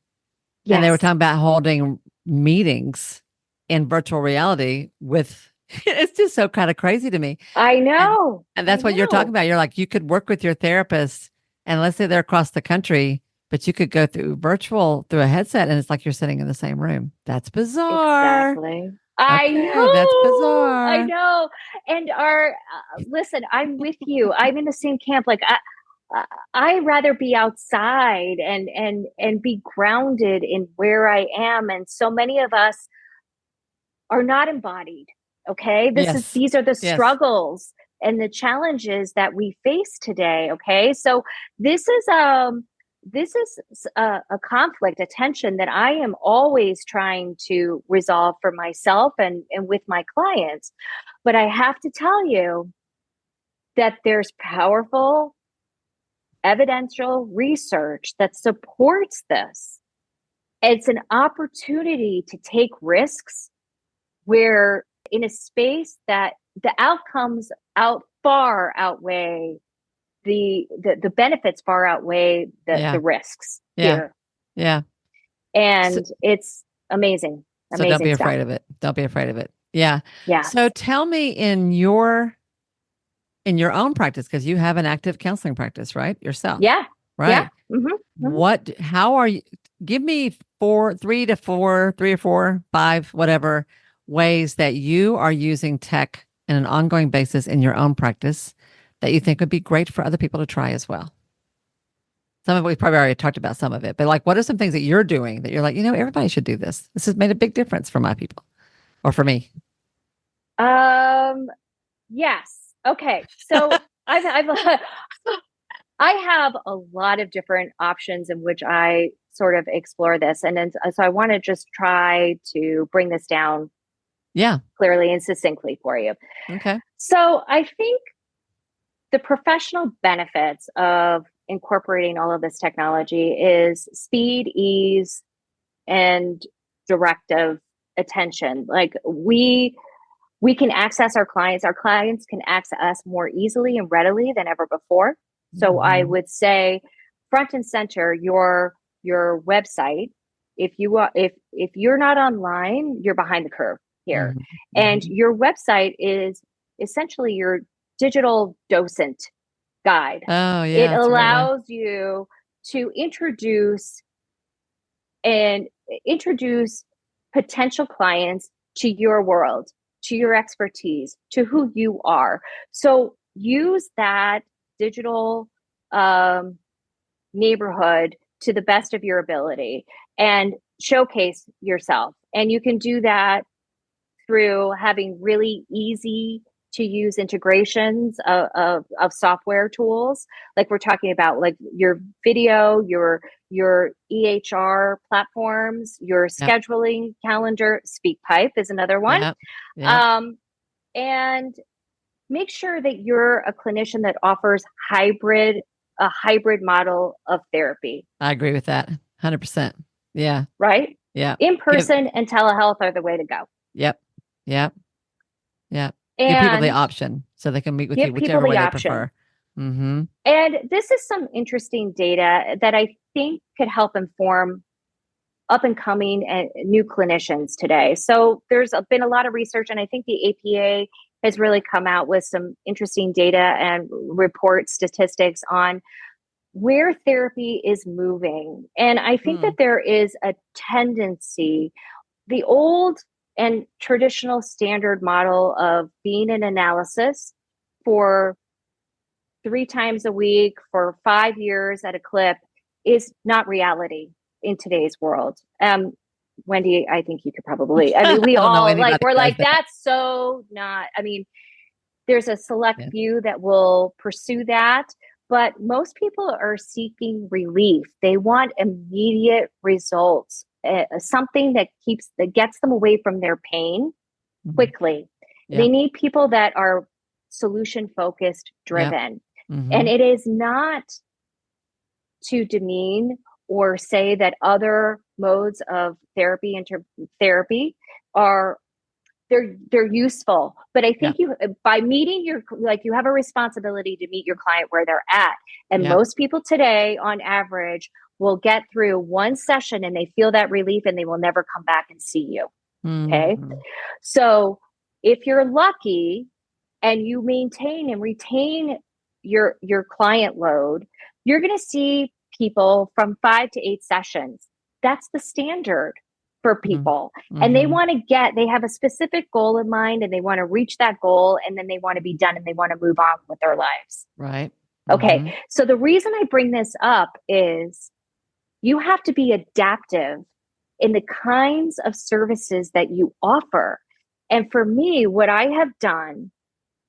And they were Yes. talking about holding meetings in virtual reality with it's just so kind of crazy to me. I And know. and I that's what you're talking know. about. You're like you could work with your therapist and let's say they're across the country, but you could go through virtual through a headset and it's like you're sitting in the same room. That's bizarre. Exactly. I Okay, that's know. I bizarre. know. And listen, I'm with you. I'm in the same camp. Like I rather be outside and be grounded in where I am. And so many of us are not embodied. Okay. Yes. These are the Yes. struggles and the challenges that we face today. Okay. So this is, um, this is a conflict, a tension that I am always trying to resolve for myself and with my clients. But I have to tell you that there's powerful evidential research that supports this. It's an opportunity to take risks where in a space that the outcomes outweigh the benefits far outweigh the Yeah. risks Yeah. here. Yeah. So, And it's amazing, so don't be amazing stuff. afraid of it. Don't be afraid of it. Yeah. So Yes. tell me in your own practice, because you have an active counseling practice, right? Yourself, Yeah. Yeah. right? Hmm. How are you? Give me three or four, five, whatever ways that you are using tech in an ongoing basis in your own practice that you think would be great for other people to try as well. Some of it, we probably already talked about some of it, but like, what are some things that you're doing that you're like, everybody should do this? This has made a big difference for my people or for me. Um, yes. Okay. So I've I have a lot of different options in which I sort of explore this. And then, so I want to just try to bring this down Yeah. clearly and succinctly for you. Okay. So I think the professional benefits of incorporating all of this technology is speed, ease, and directive attention. Like we can access our clients can access us more easily and readily than ever before. So I would say front and center your website. If you're not online, you're behind the curve here. And your website is essentially your digital docent guide. Oh, yeah. It That's a great way. allows you to and introduce potential clients to your world, to your expertise, to who you are. So use that digital neighborhood to the best of your ability and showcase yourself. And you can do that through having really easy to use integrations of software tools. Like we're talking about like your video, your EHR platforms, your Yep. scheduling calendar. SpeakPipe is another one. Yep. Yep. And make sure that you're a clinician that offers a hybrid model of therapy. I agree with that. 100%. Yeah. Right? Yeah. In person and telehealth are the way to go. Yep. Yep. Yep. Give people the And option so they can meet with you give people whichever way the they option. prefer. Mm-hmm. And this is some interesting data that I think could help inform up and coming and new clinicians today. So there's been a lot of research, and I think the APA has really come out with some interesting data and report statistics on where therapy is moving. And I think that there is a tendency, the old and traditional standard model of being an analysis for 3 times a week for 5 years at a clip is not reality in today's world. Wendy, I think you could probably, I mean, we I don't know all like, anybody we're who does like, that. that's so not, I mean, there's a select Yeah. few that will pursue that, but most people are seeking relief. They want immediate results, something that gets them away from their pain quickly. Yeah. They need people that are solution focused, driven. And it is not to demean or say that other modes of therapy therapy are they're useful, but I think you by meeting you have a responsibility to meet your client where they're at. And most people today on average will get through one session and they feel that relief and they will never come back and see you. Okay. So if you're lucky and you maintain and retain your client load, you're going to see people from 5 to 8 sessions. That's the standard for people. And they have a specific goal in mind and they want to reach that goal and then they want to be done and they want to move on with their lives. Right. Okay. So the reason I bring this up is you have to be adaptive in the kinds of services that you offer. And for me, what I have done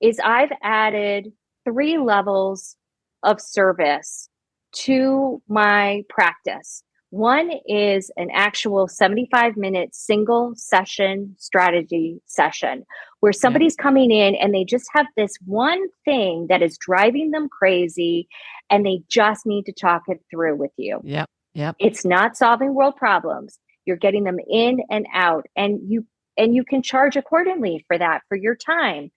is I've added 3 levels of service to my practice. One is an actual 75-minute single session strategy session where somebody's coming in and they just have this one thing that is driving them crazy and they just need to talk it through with you. Yep. It's not solving world problems. You're getting them in and out, and you can charge accordingly for that, for your time.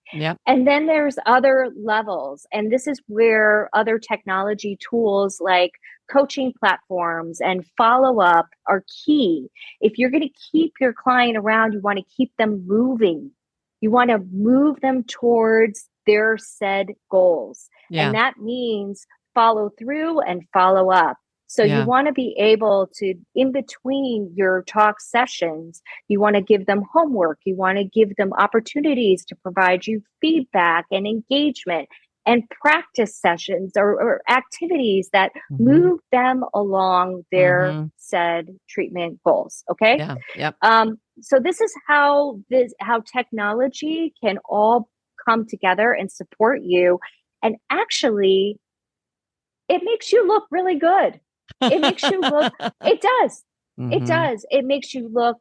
And then there's other levels. And this is where other technology tools like coaching platforms and follow-up are key. If you're going to keep your client around, you want to keep them moving. You want to move them towards their said goals. And that means follow through and follow up. So you want to be able to, in between your talk sessions, you want to give them homework. You want to give them opportunities to provide you feedback and engagement and practice sessions or activities that move them along their said treatment goals. Okay. Yep. So this is how technology can all come together and support you. And actually, it makes you look really good. It makes you look, it does. It does. It makes you look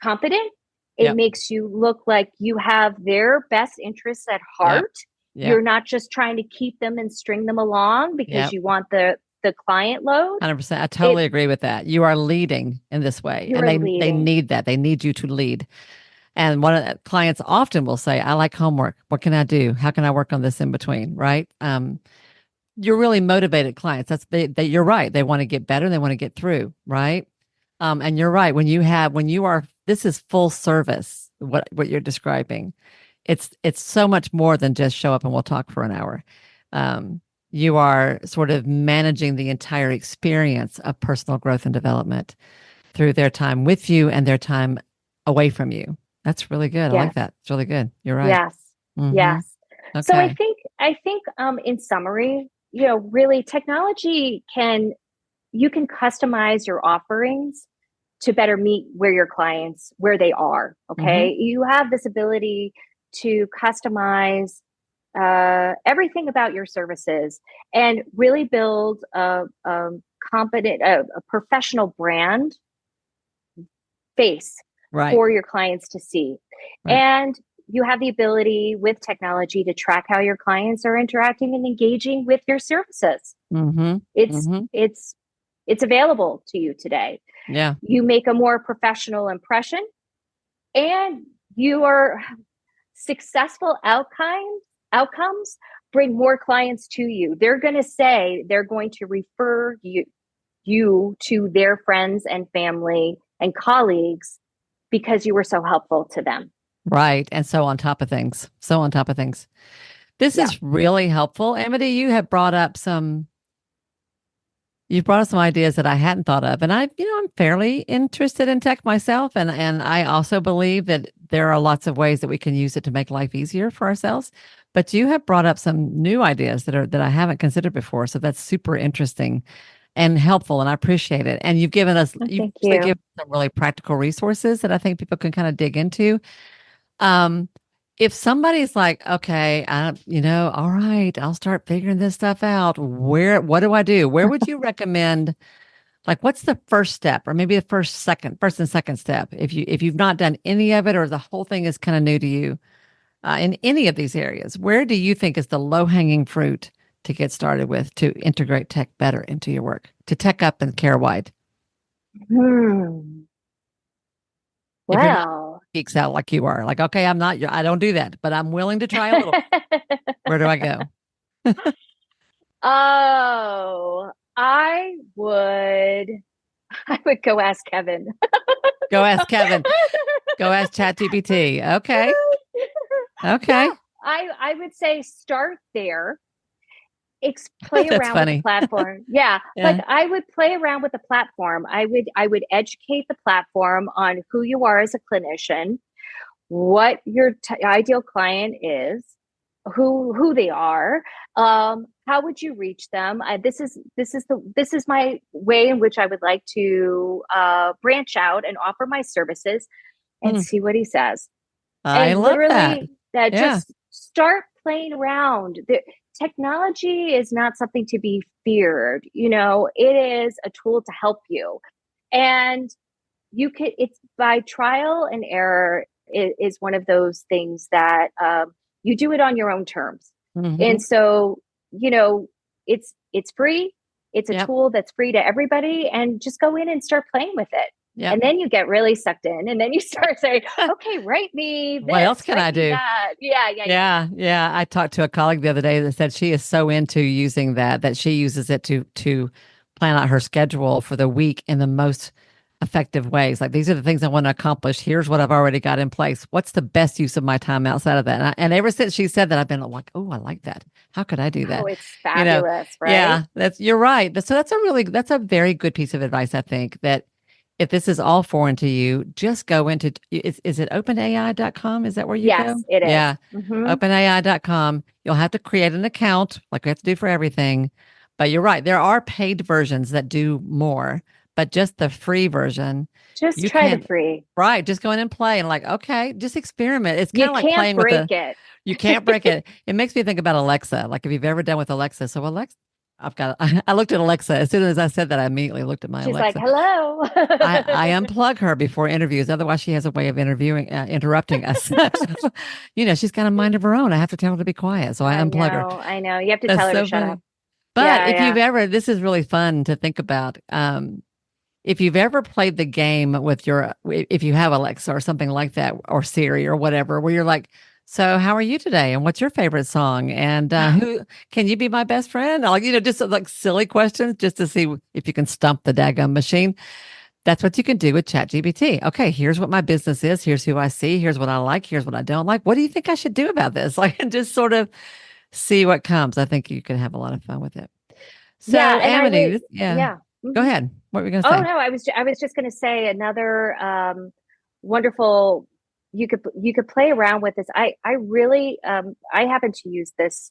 confident. It makes you look like you have their best interests at heart. You're not just trying to keep them and string them along because you want the client load. 100%. I totally agree with that. You are leading in this way. And they need that. They need you to lead. And one of the clients often will say, I like homework. What can I do? How can I work on this in between? Right. You're really motivated clients. You're right. They want to get better. They want to get through. Right. And you're right. This is full service, what you're describing. It's so much more than just show up and we'll talk for an hour. You are sort of managing the entire experience of personal growth and development through their time with you and their time away from you. That's really good. I like that. It's really good. You're right. Yes. Yes. Okay. So I think in summary, really technology you can customize your offerings to better meet where they are. Okay. You have this ability to customize everything about your services and really build a professional brand face for your clients to see. And you have the ability with technology to track how your clients are interacting and engaging with your services. It's available to you today. Yeah. You make a more professional impression and your successful outcomes bring more clients to you. They're going to say they're going to refer you to their friends and family and colleagues because you were so helpful to them. Right. And so on top of things. This is really helpful. Amity, you've brought up some ideas that I hadn't thought of. And I'm fairly interested in tech myself. And I also believe that there are lots of ways that we can use it to make life easier for ourselves. But you have brought up some new ideas that I haven't considered before. So that's super interesting and helpful. And I appreciate it. And you've given us, given some really practical resources that I think people can kind of dig into. If somebody's like, okay, all right, I'll start figuring this stuff out. What do I do? Where would you recommend? Like, what's the first step, or maybe the first and second step? If you've not done any of it, or the whole thing is kind of new to you, in any of these areas, where do you think is the low hanging fruit to get started with to integrate tech better into your work, to tech up and care wide? Wow. Geeks out like you are. Like, okay, I don't do that, but I'm willing to try a little. Where do I go? I would go ask Kevin. Go ask Kevin. Go ask ChatGPT. Okay. Yeah, I would say start there. Play around with the platform. Yeah. Like I would play around with the platform. I would educate the platform on who you are as a clinician, what your ideal client is, who they are, how would you reach them? This is my way in which I would like to branch out and offer my services and see what he says. I love that. Just start playing around. The technology is not something to be feared. It is a tool to help you. And it's by trial and error is one of those things that you do it on your own terms. And so, it's free. It's a tool that's free to everybody, and just go in and start playing with it. Yep. And then you get really sucked in, and then you start saying, okay, write me this, what else can I do? Yeah. I talked to a colleague the other day that said she is so into using that she uses it to plan out her schedule for the week in the most effective ways. Like, these are the things I want to accomplish. Here's what I've already got in place. What's the best use of my time outside of that? And ever since she said that, I've been like, oh, I like that. How could I do that? Oh, it's fabulous, right? Yeah, you're right. So that's a very good piece of advice, I think, that if this is all foreign to you, just go into, is it openai.com? Is that where you go? Yes, it is. Yeah. Openai.com. You'll have to create an account like we have to do for everything. But you're right. There are paid versions that do more. but just the free version, Just you try the can't, free. right, just go in and play and like, okay, just experiment. It's kind You of like can't playing with break it. you can't break it. It makes me think about Alexa. Like if you've ever done with Alexa. So Alexa, I looked at Alexa. As soon as I said that, I immediately looked at my She's like, Alexa. hello. I unplug her before interviews. Otherwise, she has a way of interrupting us. She's got a mind of her own. I have to tell her to be quiet. So I unplug her. I know. You have to That's tell her to so shut up. funny. But Yeah, if yeah. you've ever, this is really fun to think about. If you've ever played the game with if you have Alexa or something like that, or Siri or whatever, where you're like, so how are you today? And what's your favorite song? And who can you be my best friend? Like, just like silly questions just to see if you can stump the daggum machine. That's what you can do with ChatGPT. Okay, here's what my business is. Here's who I see. Here's what I like. Here's what I don't like. What do you think I should do about this? Like, and just sort of see what comes. I think you could have a lot of fun with it. Yeah, So, and I would, Amity, yeah, yeah. go Mhm. ahead. What were you going to Oh say? no, I was just going to say another wonderful. You could play around with this. I really I happen to use this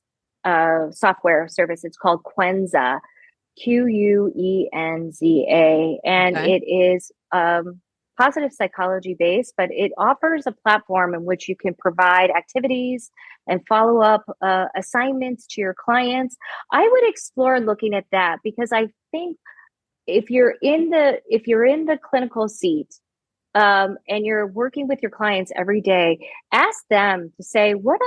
software service. It's called Quenza, Quenza, and Okay. it is positive psychology based, but it offers a platform in which you can provide activities and follow up assignments to your clients. I would explore looking at that because I think if you're in the clinical seat and you're working with your clients every day, ask them to say what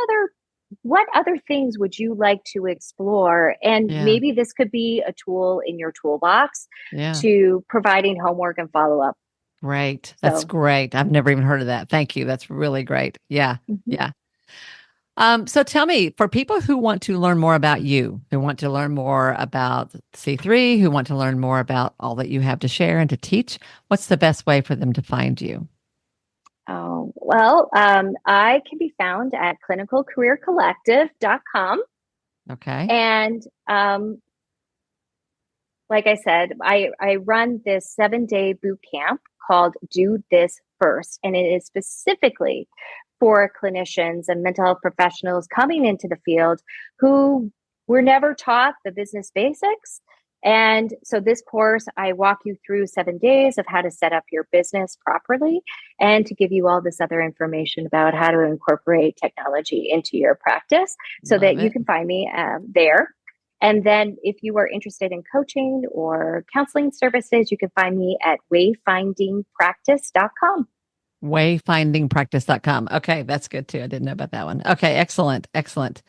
other things would you like to explore, and Yeah. maybe this could be a tool in your toolbox Yeah. to providing homework and follow up. Great. That's So great. I've never even heard of that. Thank you. That's really great. Yeah. mhm. Yeah. So tell me, for people who want to learn more about you, who want to learn more about C3, who want to learn more about all that you have to share and to teach, what's the best way for them to find you? Oh, well, I can be found at clinicalcareercollective.com. Okay. And like I said, I run this 7-day boot camp called Do This First, and it is specifically for clinicians and mental health professionals coming into the field who were never taught the business basics. And so, this course, I walk you through 7 days of how to set up your business properly and to give you all this other information about how to incorporate technology into your practice so Love that you it. can find me there. And then if you are interested in coaching or counseling services, you can find me at wayfindingpractice.com. Wayfindingpractice.com. Okay, that's good too. I didn't know about that one. Okay, excellent. Excellent.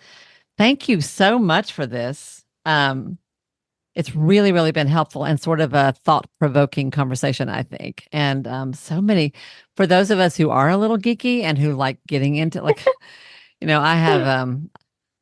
Thank you so much for this. It's really, really been helpful and sort of a thought-provoking conversation, I think. And so many, for those of us who are a little geeky and who like getting into like, I have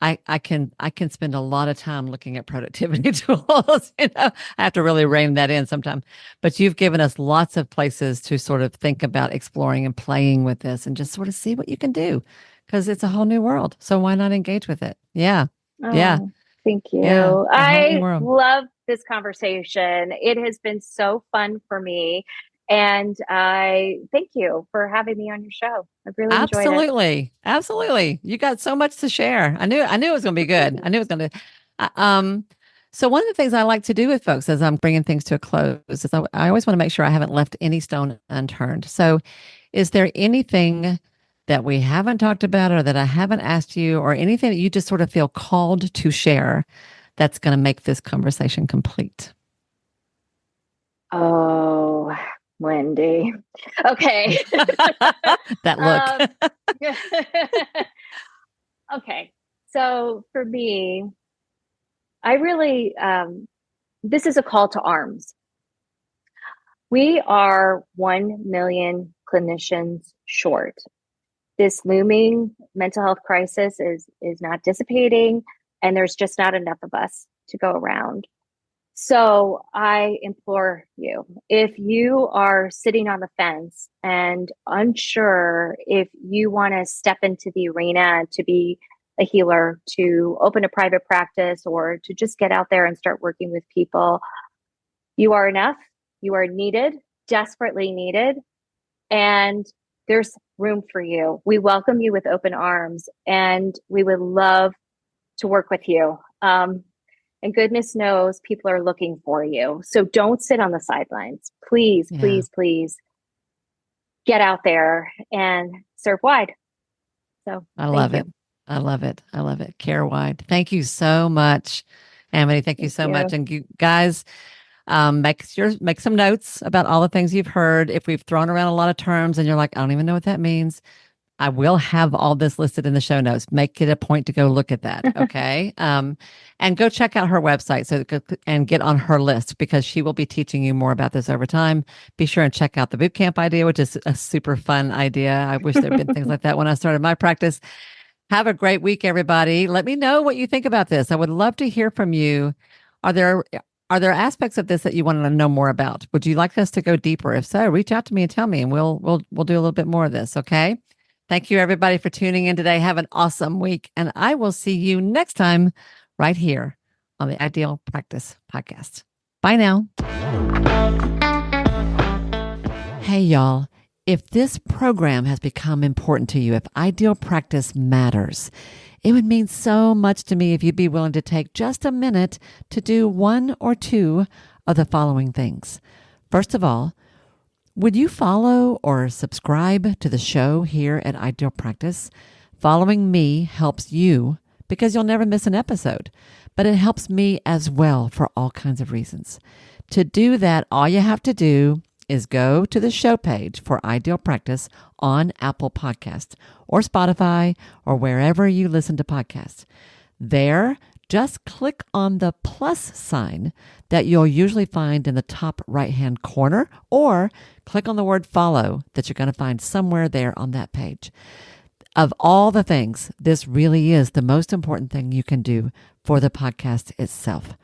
I can spend a lot of time looking at productivity tools. I have to really rein that in sometime. But you've given us lots of places to sort of think about exploring and playing with this and just sort of see what you can do because it's a whole new world. So why not engage with it? Yeah. Yeah. Oh, thank Yeah. you. A whole new I world. love this conversation. It has been so fun for me. And I thank you for having me on your show. I've really enjoyed it. Absolutely. Absolutely. You got so much to share. I knew it was going to be good. I knew it was going to so one of the things I like to do with folks as I'm bringing things to a close is I always want to make sure I haven't left any stone unturned. So is there anything that we haven't talked about or that I haven't asked you or anything that you just sort of feel called to share that's going to make this conversation complete? Oh, Wendy. Okay. That look. um, okay. So for me, I really, this is a call to arms. We are 1 million clinicians short. This looming mental health crisis is not dissipating, and there's just not enough of us to go around. So I implore you, if you are sitting on the fence and unsure if you want to step into the arena to be a healer, to open a private practice, or to just get out there and start working with people, you are enough. You are needed, desperately needed. And there's room for you. We welcome you with open arms and we would love to work with you. And goodness knows people are looking for you. So don't sit on the sidelines. Please, Yeah. please, please get out there and serve wide. So I love thank it. I love it. I love it. Care wide. Thank you so much, Amity. Thank you so much. And you guys, make some notes about all the things you've heard. If we've thrown around a lot of terms and you're like, I don't even know what that means, I will have all this listed in the show notes. Make it a point to go look at that. Okay. And go check out her website and get on her list because she will be teaching you more about this over time. Be sure and check out the bootcamp idea, which is a super fun idea. I wish there had been things like that when I started my practice. Have a great week, everybody. Let me know what you think about this. I would love to hear from you. Are there aspects of this that you want to know more about? Would you like us to go deeper? If so, reach out to me and tell me, and we'll do a little bit more of this. Okay. Thank you, everybody, for tuning in today. Have an awesome week, and I will see you next time right here on the Ideal Practice Podcast. Bye now. Hey, y'all. If this program has become important to you, if Ideal Practice matters, it would mean so much to me if you'd be willing to take just a minute to do one or two of the following things. First of all, would you follow or subscribe to the show here at Ideal Practice? Following me helps you because you'll never miss an episode, but it helps me as well for all kinds of reasons. To do that, all you have to do is go to the show page for Ideal Practice on Apple Podcasts or Spotify or wherever you listen to podcasts. There, just click on the plus sign that you'll usually find in the top right-hand corner, or click on the word follow that you're going to find somewhere there on that page. Of all the things, this really is the most important thing you can do for the podcast itself.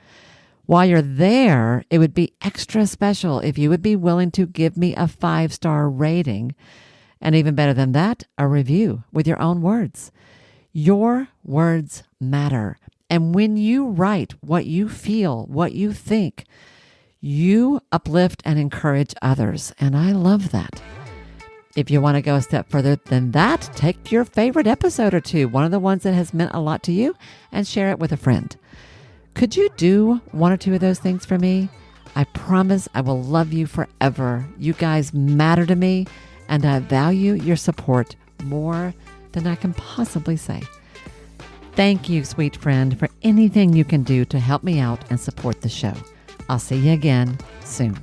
While you're there, it would be extra special if you would be willing to give me a 5-star rating, and even better than that, a review with your own words. Your words matter. And when you write what you feel, what you think, you uplift and encourage others. And I love that. If you want to go a step further than that, take your favorite episode or two, one of the ones that has meant a lot to you, and share it with a friend. Could you do one or two of those things for me? I promise I will love you forever. You guys matter to me, and I value your support more than I can possibly say. Thank you, sweet friend, for anything you can do to help me out and support the show. I'll see you again soon.